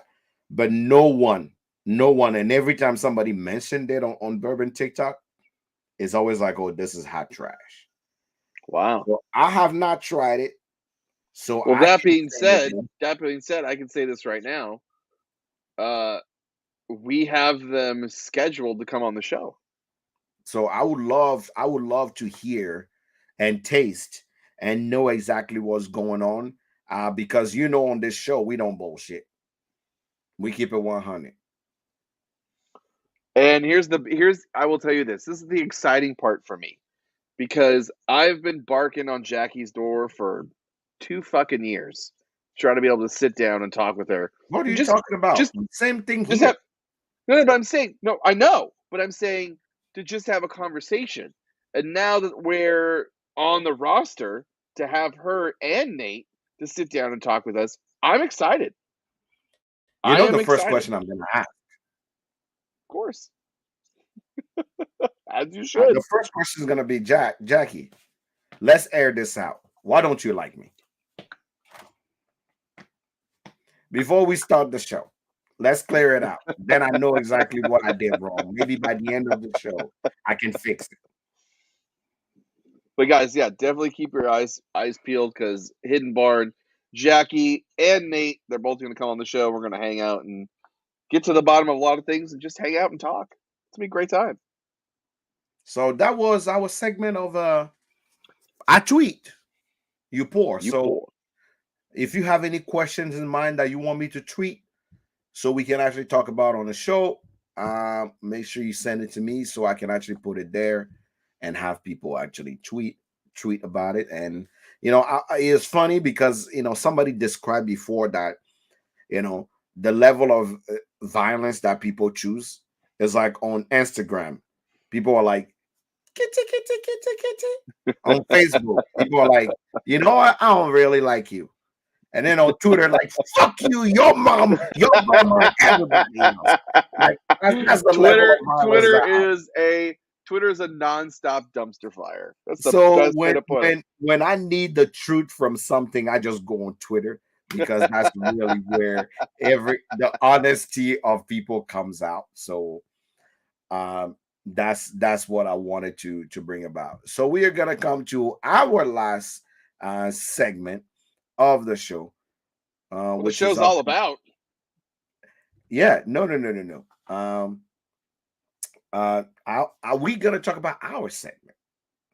But no one, and every time somebody mentioned it on Bourbon TikTok, it's always like, "Oh, this is hot trash." Wow. So I have not tried it, so Well, I can say with you. that being said, I can say this right now. Uh, we have them scheduled to come on the show. So I would love to hear and taste and know exactly what's going on. Because on this show we don't bullshit. We keep it 100. And here's I will tell you this. This is the exciting part for me because I've been barking on Jackie's door for 2 fucking years, trying to be able to sit down and talk with her. What are And you talking about? just Same thing just here. have no, but I'm saying no, I know, but I'm saying to just have a conversation. And now that we're on the roster to have her and Nate to sit down and talk with us, I'm excited. You I know am the first excited. question I'm gonna ask. Of course, as you The should. first question is gonna be, Jackie. Let's air this out. Why don't you like me? Before we start the show, let's clear it out. Then I know exactly what I did wrong. Maybe by the end of the show, I can fix it. But guys, yeah, definitely keep your eyes peeled because Hidden Barn, Jackie and Nate, they're both going to come on the show. We're going to hang out and get to the bottom of a lot of things and just hang out and talk. It's gonna be a great time. So that was our segment of I tweet, you pour. You So poor. if you have any questions in mind that you want me to tweet so we can actually talk about on the show, make sure you send it to me so I can actually put it there and have people actually tweet about it. And it's funny because somebody described before that the level of violence that people choose is like on Instagram. People are like, kitty, kitty, kitty, kitty. On Facebook, people are like, you know what? I don't really like you. And then on Twitter, like, fuck you, your mom, your grandma, everybody else. Like, that's the level Twitter of violence Twitter that I. is a Twitter is a nonstop dumpster fire. That's the So best way when to put it. when I need the truth from something, I just go on Twitter, because that's really where the honesty of people comes out. So um that's what I wanted to bring about. So we are gonna come to our last segment of the show, What the which is show's up. all about. Yeah, no. Are we gonna talk about our segment?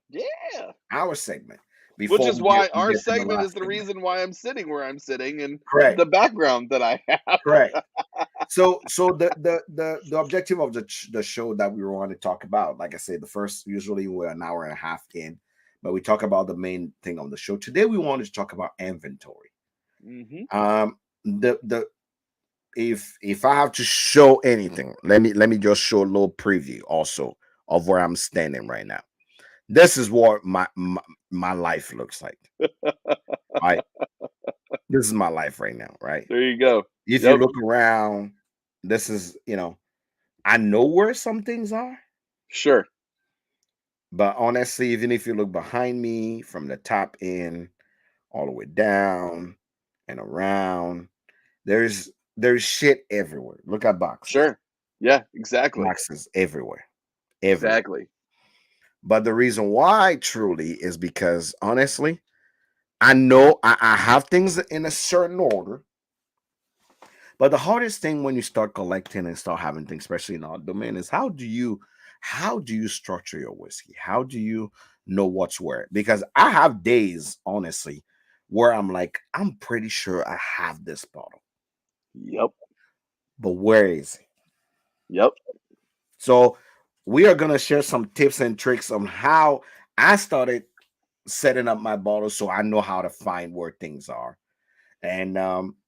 Yeah. Our segment Which before is we get why we our get to the segment is last the segment. reason why I'm sitting where I'm sitting and Correct, the background that I have. correct. So the objective of the show that we want to talk about, like I said, the first, usually we're an hour and a half in, but we talk about the main thing on the show. Today we wanted to talk about inventory. Hmm. The if I have to show anything, let me just show a little preview also of where I'm standing right now. This is what my life looks like. Right, this is my life right now. Right, There you go. if you Yep. look around, this is I know where some things are, Sure. but honestly, even if you look behind me from the top in all the way down and around, there's shit everywhere. Look at boxes. Sure. Yeah, exactly. Boxes everywhere. Everywhere. Exactly. But the reason why truly is because honestly, I know I have things in a certain order. But the hardest thing when you start collecting and start having things, especially in our domain, is how do you structure your whiskey? How do you know what's where? Because I have days, honestly, where I'm like, I'm pretty sure I have this bottle, Yep. but where is it? Yep. So we are gonna share some tips and tricks on how I started setting up my bottles so I know how to find where things are. And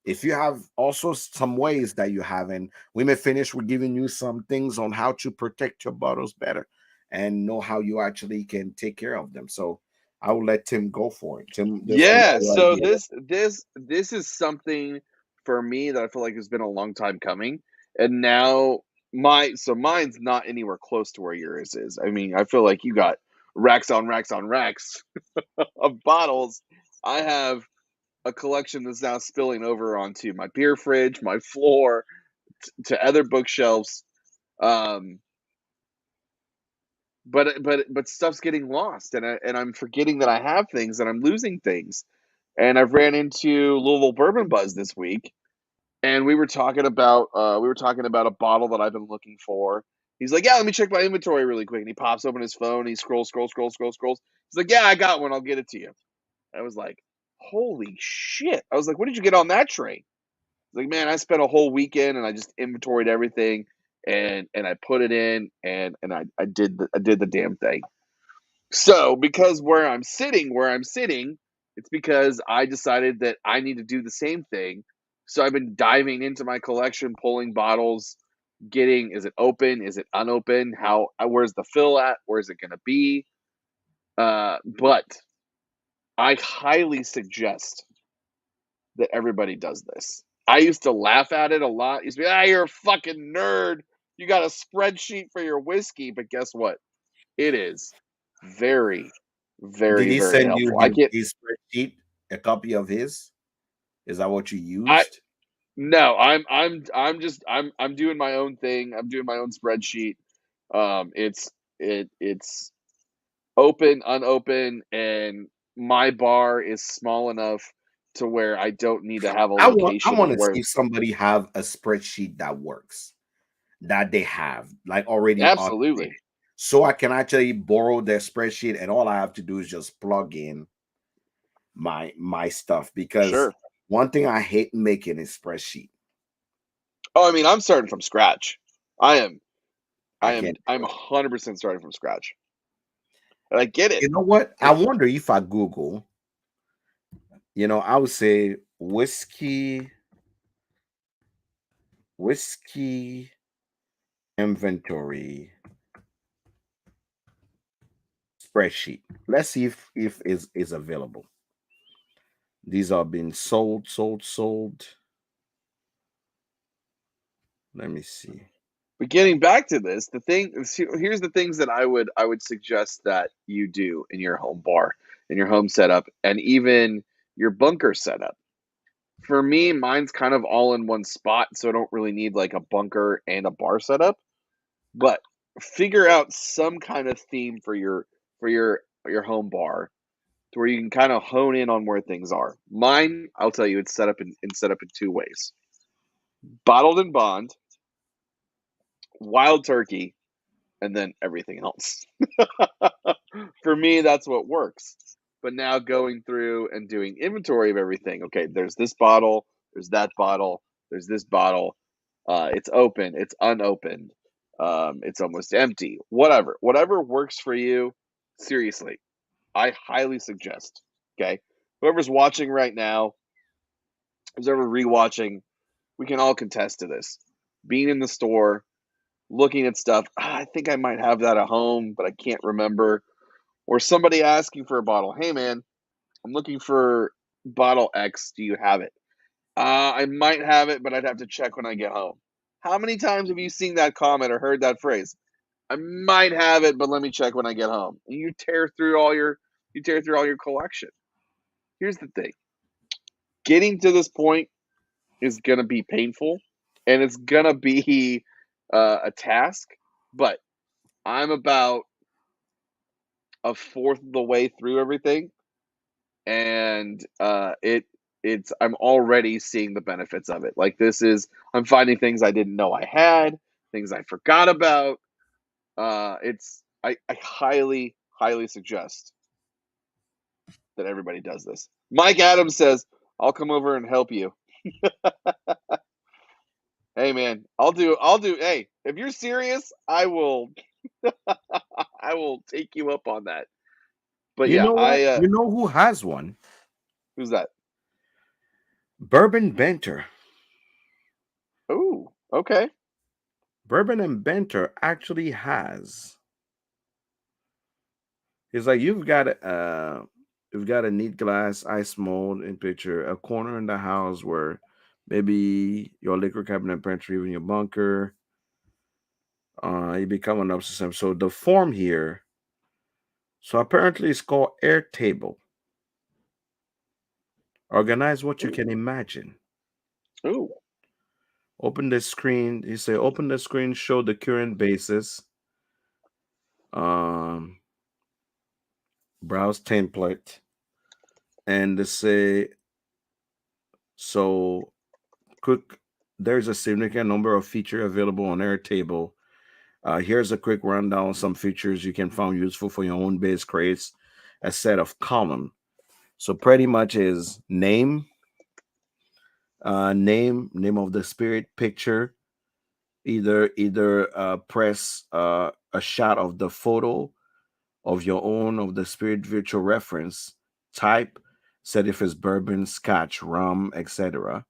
if you have also some ways that you have, and we may finish with giving you some things on how to protect your bottles better and know how you actually can take care of them. So I will let Tim go for it. Tim, this one's Yeah, your so idea. this is something for me that I feel like has been a long time coming. And now mine's not anywhere close to where yours is. I mean, I feel like you got racks on racks on racks of bottles. I have a collection that's now spilling over onto my beer fridge, my floor, to other bookshelves. Um, but stuff's getting lost, and I'm forgetting that I have things, and I'm losing things. And I've ran into Louisville Bourbon Buzz this week, and we were talking about a bottle that I've been looking for. He's like, "Yeah, let me check my inventory really quick." And he pops open his phone, and he scrolls. He's like, "Yeah, I got one. I'll get it to you." I was like, "Holy shit!" I was like, "What did you get on that train?" Like, man, I spent a whole weekend and I just inventoried everything and I put it in and I did the damn thing. So because where I'm sitting, it's because I decided that I need to do the same thing. So I've been diving into my collection, pulling bottles, getting, is it open? Is it unopened? Where's the fill at? Where's it going to be? But I highly suggest that everybody does this. I used to laugh at it a lot. Used to be, you're a fucking nerd. You got a spreadsheet for your whiskey, but guess what? It is very, Did very, he very send you helpful. I get his spreadsheet, a copy of his? Is that what you I used? no, I'm doing my own thing. I'm doing my own spreadsheet. It's open, unopened, and my bar is small enough to where I don't need to have a I location want to where see if somebody have a spreadsheet that works, that they have like already automated, absolutely. so I can actually borrow their spreadsheet and all I have to do is just plug in my stuff, because Sure. one thing I hate making is spreadsheet. Oh, I mean, I'm starting from scratch. I am I can't I'm do it. 100% starting from scratch. And I get it. You know what? I It wonder if I Google, I would say whiskey inventory spreadsheet. Let's see if is available. These are being sold. Let me see. but getting back to this, here's the things that I would suggest that you do in your home bar, in your home setup, and even your bunker setup. For me, mine's kind of all in one spot, so I don't really need like a bunker and a bar setup. But figure out some kind of theme for your home bar to where you can kind of hone in on where things are. Mine, I'll tell you, it's set up in two ways: bottled and bond, wild turkey, and then everything else. For me, that's what works. But now going through and doing inventory of everything. Okay, there's this bottle, there's that bottle, there's this bottle. It's open, it's unopened, it's almost empty. Whatever works for you. Seriously, I highly suggest. Okay, whoever's watching right now, who's ever rewatching, we can all contest to this. Being in the store, looking at stuff. I think I might have that at home, but I can't remember. Or somebody asking for a bottle. Hey, man, I'm looking for bottle X. Do you have it? I might have it, but I'd have to check when I get home. How many times have you seen that comment or heard that phrase? I might have it, but let me check when I get home. And you tear through all your collection. Here's the thing: getting to this point is gonna be painful, and it's gonna be a task. But I'm about a fourth of the way through everything, and I'm already seeing the benefits of it. Like, I'm finding things I didn't know I had, things I forgot about. I highly suggest that everybody does this. Mike Adams says, "I'll come over and help you." Hey man, I'll do. Hey, if you're serious, I will. I will take you up on that. But You yeah, know what? You know who has one? who's that? Bourbon Benter. Oh, okay. Bourbon and Benter actually has. It's like you've got a neat glass ice mold and picture, a corner in the house where maybe your liquor cabinet, pantry, even your bunker, you become an obsessive. So the form here, so apparently it's called Airtable. Organize what you Ooh, can imagine. ooh. Open the screen. You say open the screen, show the current basis. Um, browse template, and they say so. Quick, there's a significant number of features available on Airtable. Here's a quick rundown of some features you can find useful for your own base. Creates a set of column. So pretty much is name, name of the spirit, picture. Either press a shot of the photo of your own of the spirit virtual reference. Type, set if it's bourbon, scotch, rum, etc.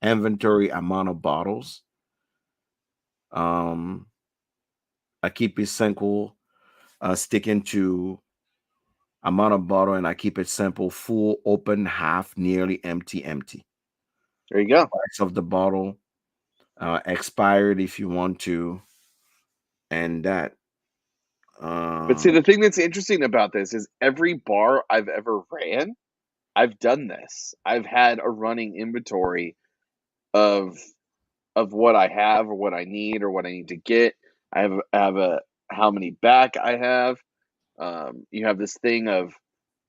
Inventory amount of bottles. Um, I keep it simple, sticking to amount of bottle, and I keep it simple, full, open, half, nearly empty, empty. There you go. Price of the bottle, expired if you want to, and that. But see, Uh, the thing that's interesting about this is every bar I've ever ran, I've done this. I've had a running inventory of what I have or what I need or what I need to get. I have a how many back I have. You have this thing of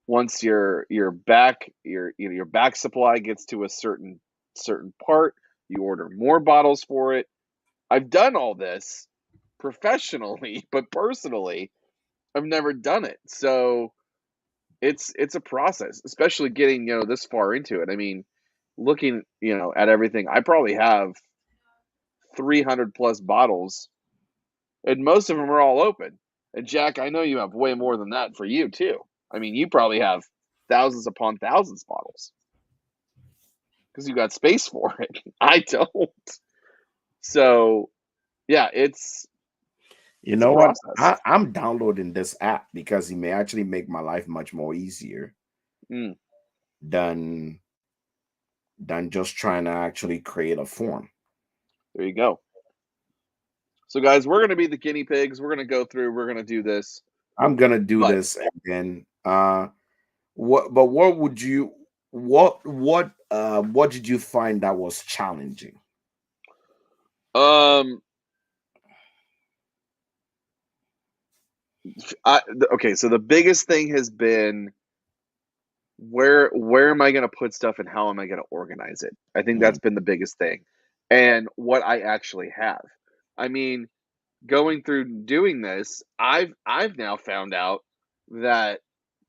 once your back your back supply gets to a certain part, you order more bottles for it. I've done all this professionally, but personally, I've never done it. So it's a process, especially getting this far into it. I mean, looking at everything, I probably have 300 plus bottles, and most of them are all open. And Jack, I know you have way more than that for you too. I mean, you probably have thousands upon thousands of bottles because you got space for it. I don't. So yeah, you it's a know what? process. I'm downloading this app because it may actually make my life much more easier Mm, than just trying to actually create a form. there you go. So guys, we're gonna be the guinea pigs. We're gonna go through. We're gonna do this. I'm gonna do But this, and then what would you what did you find that was challenging? um, okay. So the biggest thing has been where am I going to put stuff and how am I going to organize it? I think Mm, that's been the biggest thing. And what I actually have. I mean, going through doing this, I've now found out that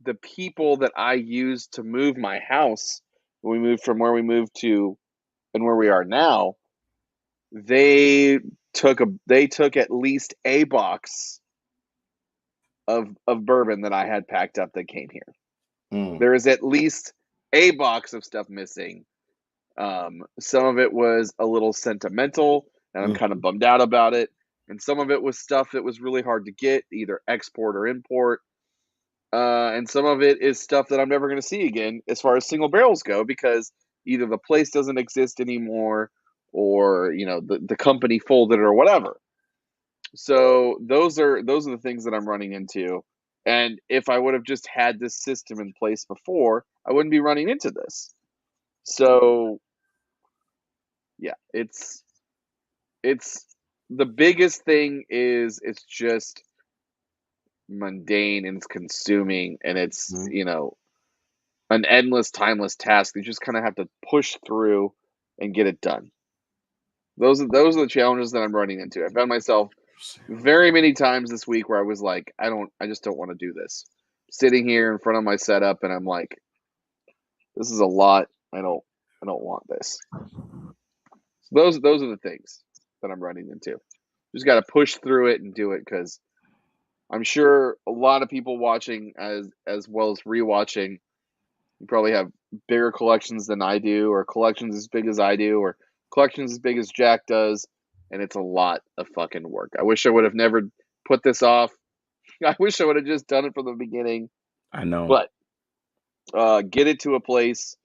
the people that I used to move my house when we moved from where we moved to and where we are now, they they took at least a box of bourbon that I had packed up that came here. mm, There is at least a box of stuff missing. Some of it was a little sentimental, and I'm kind of mhm, bummed out about it. And some of it was stuff that was really hard to get, either export or import. And some of it is stuff that I'm never going to see again as far as single barrels go because either the place doesn't exist anymore or the company folded or whatever. So those are the things that I'm running into. And if I would have just had this system in place before, I wouldn't be running into this. So yeah, it's the biggest thing is it's just mundane and it's consuming and it's mhm. an endless timeless task. You just kind of have to push through and get it done. Those are the challenges that I'm running into. I found myself very many times this week where I was like, I just don't want to do this. Sitting here in front of my setup and I'm like, this is a lot. I don't want this. So those are the things. that I'm running into. Just got to push through it and do it, because I'm sure a lot of people watching as well as rewatching, you probably have bigger collections than I do, or collections as big as I do, or collections as big as Jack does, and it's a lot of fucking work. I wish I would have never put this off. I wish I would have just done it from the beginning. I know. But get it to a place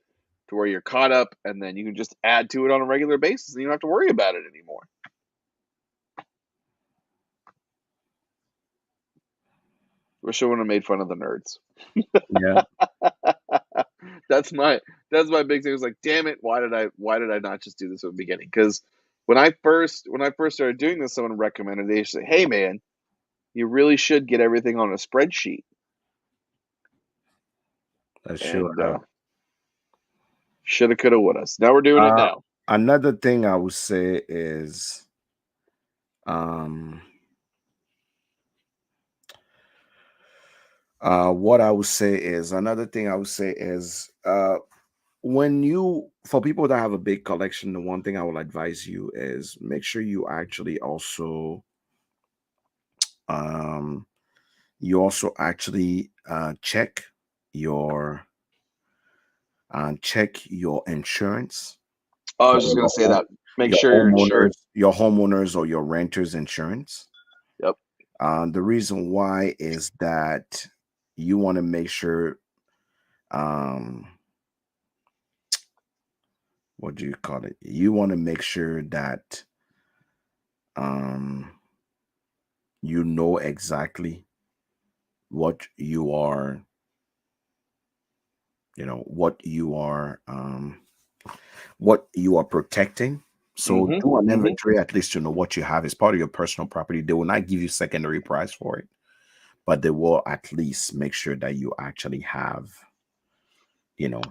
to where you're caught up, and then you can just add to it on a regular basis, and you don't have to worry about it anymore. Wish I would have made fun of the nerds. Yeah. that's my big thing. It was like, damn it, why did I not just do this at the beginning? Because when I first started doing this, someone recommended, they say, hey man, you really should get everything on a spreadsheet. That sure And have. shoulda, coulda, woulda. Now we're doing it now. Another thing I would say is what I would say is another thing I would say is when you, for people that have a big collection, the one thing I will advise you is make sure you actually also um check your insurance Oh, I for was just gonna say that. Make sure you're insured. your homeowners or your renters insurance. Yep. The reason why is that you want to make sure what do you call it? You want to make sure that um you know exactly what you are, what you are protecting. So Mm-hmm. do an Mm-hmm. inventory at least to know what you have. It's part of your personal property. They will not give you secondary price for it, but they will at least make sure that you actually have, you know.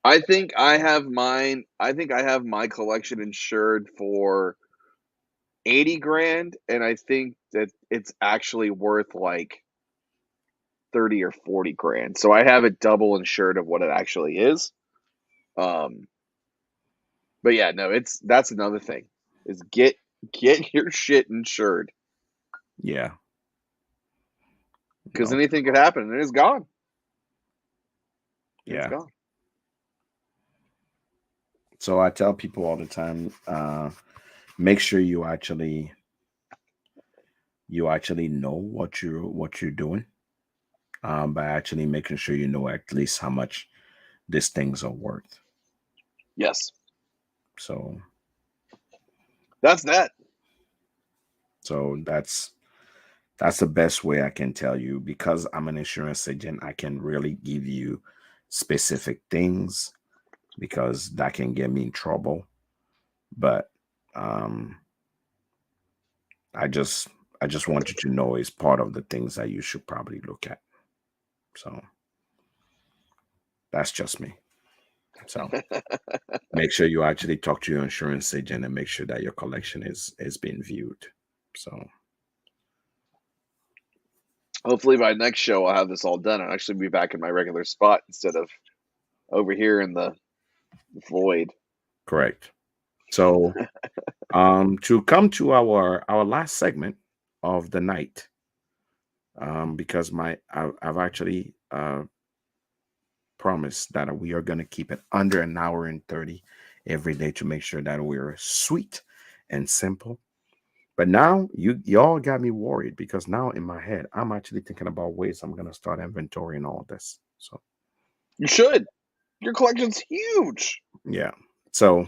I think I have mine. I think I have my collection insured for 80 grand, and I think that it's actually worth like 30 or 40 grand. So I have it double insured of what it actually is. Um, but yeah, no, that's another thing, is get your shit insured, Yeah. because No. anything could happen and it's gone. It's Yeah. gone. So I tell people all the time, make sure you actually know what you're doing, by actually making sure you know at least how much these things are worth. Yes, So that's that. that's the best way I can tell you, because I'm an insurance agent. I can really give you specific things, because that can get me in trouble. But um, I just want you to know it's part of the things that you should probably look at. So that's just me. So make sure you actually talk to your insurance agent and make sure that your collection is being viewed. So Hopefully by next show I'll have this all done and actually be back in my regular spot instead of over here in the void. correct. So to come to our last segment of the night, because I've actually promised that we are going to keep it under an hour and 30 every day to make sure that we're sweet and simple. But now y'all got me worried, because now in my head I'm actually thinking about ways I'm going to start inventorying all this. So You should. Your collection's huge. yeah. So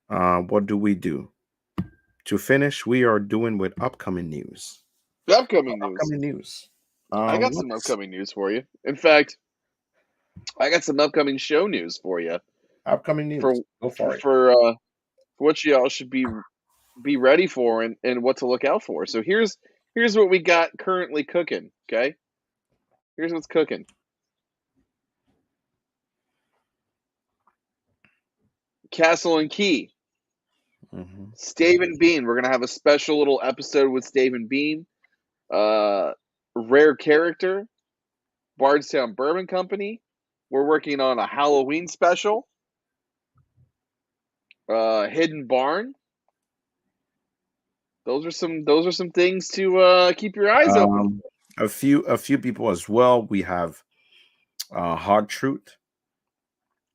what do we do to finish? We are doing with upcoming news. Upcoming news. Upcoming news. I got some What's upcoming news for you. In fact, I got some upcoming show news for you, upcoming for news? Go for it. what y'all should be ready for, and what to look out for. So here's what we got currently cooking. Okay, here's what's cooking. Castle and Key. Mm-hmm. Stave and Bean. We're gonna have a special little episode with Stave and Bean. Rare Character. Bardstown Bourbon Company. We're working on a Halloween special. Hidden Barn. Those are some things to keep your eyes open. A few people as well. We have Hard Truth.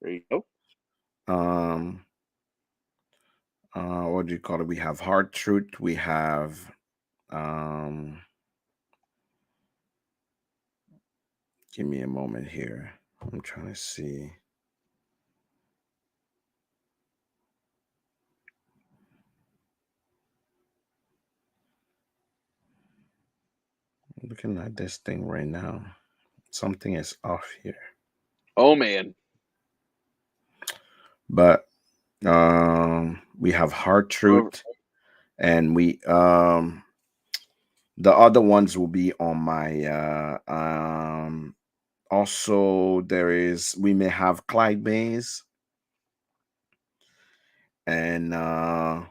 There you go. Um, what do you call it? We have Hard Truth. We have um, give me a moment here. I'm trying to see. I'm looking at this thing right now. Something is off here. Oh man. But we have Hard Truth, and the other ones will be on my also we may have Clyde Mays, and I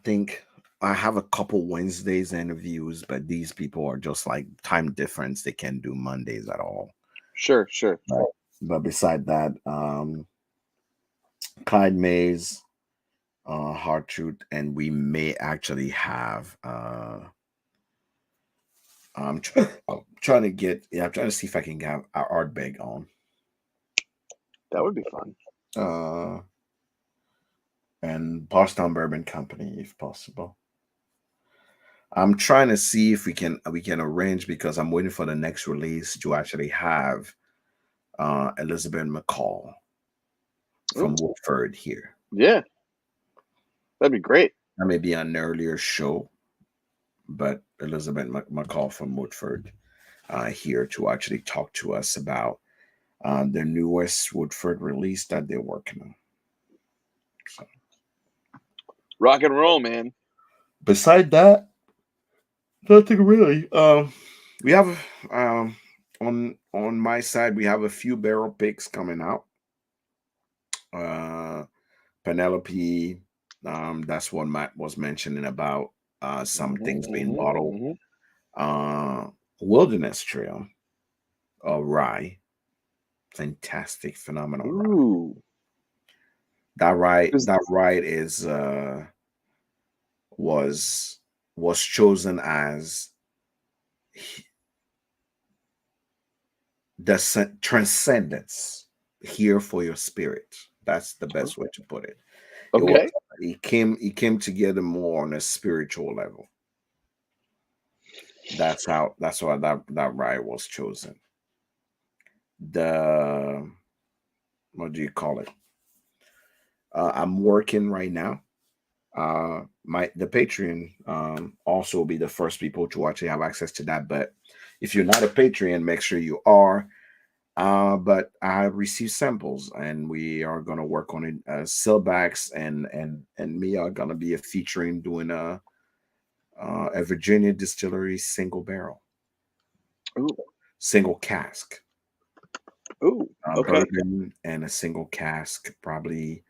think I have a couple Wednesdays interviews, but these people are just like time difference. They can't do Mondays at all. Sure. But beside that, Clyde Mays, Hard Truth, and we may actually have I'm trying to get I'm trying to see if I can get our Ardbeg on. That would be fun. And Boston Bourbon Company, if possible. I'm trying to see if we can arrange, because I'm waiting for the next release to actually have Elizabeth McCall from Ooh. Woodford here. Yeah. That'd be great. That may be an earlier show, but Elizabeth McCall from Woodford here to actually talk to us about the newest Woodford release that they're working on. So, Rock and roll, man. beside that, nothing really. We have on my side, we have a few barrel picks coming out. Penelope, that's what Matt was mentioning about some things being bottled. Wilderness Trail, rye, fantastic, phenomenal rye. Ooh. That rye is was chosen as the transcendence here for your spirit. That's the best way to put it. Okay. It came together more on a spiritual level. That's why that rye was chosen. The What do you call it? I'm working right now. The Patreon also will be the first people to actually have access to that. But if you're not a Patreon, make sure you are. But I have received samples, and we are gonna work on it. Silbacks and me are gonna be featuring doing a Virginia distillery single barrel, Ooh. single cask, Ooh. Okay. bourbon, and a single cask, probably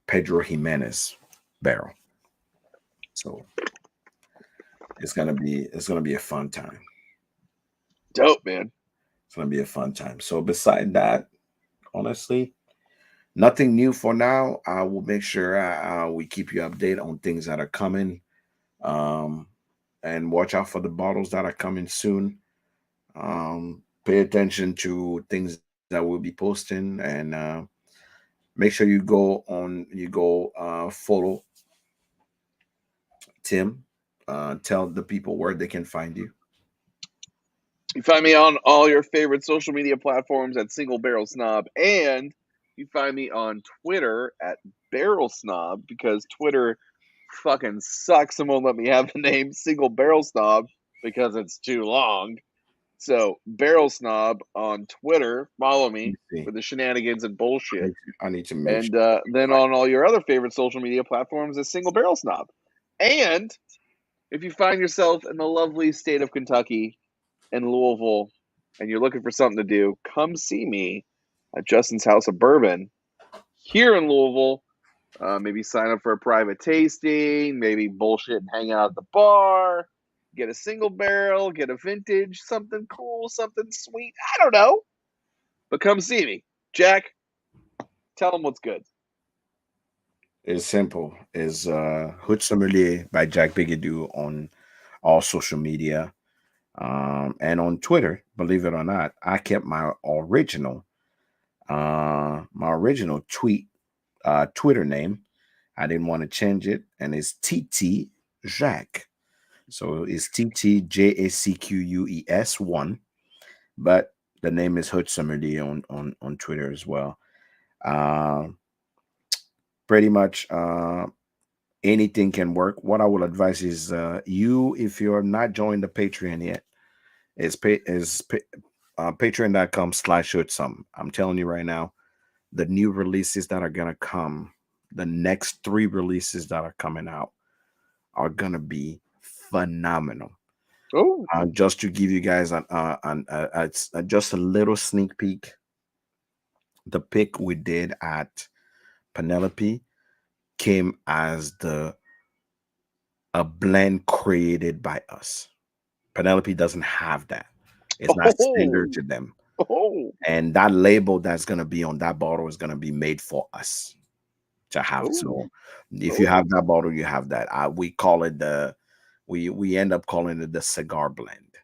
Pedro Jimenez barrel. So it's gonna be a fun time. Dope, man. It's gonna be a fun time. So beside that, honestly, nothing new for now. I will make sure we keep you updated on things that are coming, um, and watch out for the bottles that are coming soon. Pay attention to things that we'll be posting, and make sure you go follow Tim. Tell the people where they can find you. You find me on all your favorite social media platforms at Single Barrel Snob, and you find me on Twitter at Barrel Snob, because Twitter fucking sucks and won't let me have the name Single Barrel Snob because it's too long. So Barrel Snob on Twitter, follow me for the shenanigans and bullshit. I need to make And sure. then on all your other favorite social media platforms is Single Barrel Snob. And if you find yourself in the lovely state of Kentucky, in Louisville, and you're looking for something to do, come see me at Justin's House of Bourbon here in Louisville. Maybe sign up for a private tasting, maybe bullshit and hang out at the bar, get a single barrel, get a vintage, something cool, something sweet. I don't know. But come see me. Jack, Tell them what's good. It's simple. Is Hood Sommelier by Jack Bigadoo on all social media, and on Twitter. Believe it or not, I kept my original Twitter name. I didn't want to change it, and it's TT Jacques. So it's TTJACQUES1, but the name is Hood Sommelier on Twitter as well. Uh, Pretty much anything can work. What I will advise is if you're not joined the Patreon yet, patreon.com/hoodsome. I'm telling you right now, the new releases that are gonna come, the next 3 releases that are coming out are gonna be phenomenal. Oh, Just to give you guys just a little sneak peek, the pick we did at Penelope came as a blend created by us. Penelope doesn't have that. It's not standard oh, to them. oh, And that label that's going to be on that bottle is going to be made for us to have. oh, So if you oh, have that bottle, you have that. We call it we end up calling it the cigar blend,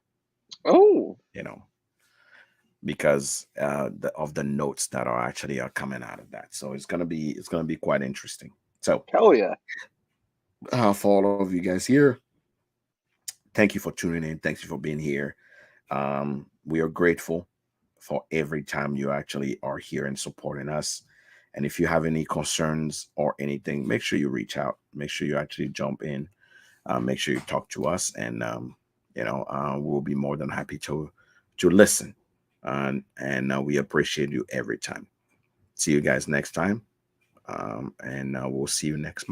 oh. you know, because of the notes that are coming out of that. So it's gonna be quite interesting. So Hell yeah. for all of you guys here, thank you for tuning in. Thanks you for being here. We are grateful for every time you actually are here and supporting us. And if you have any concerns or anything, make sure you reach out. Make sure you actually jump in. Make sure you talk to us, and we'll be more than happy to listen. And we appreciate you every time. See you guys next time, and we'll see you next month.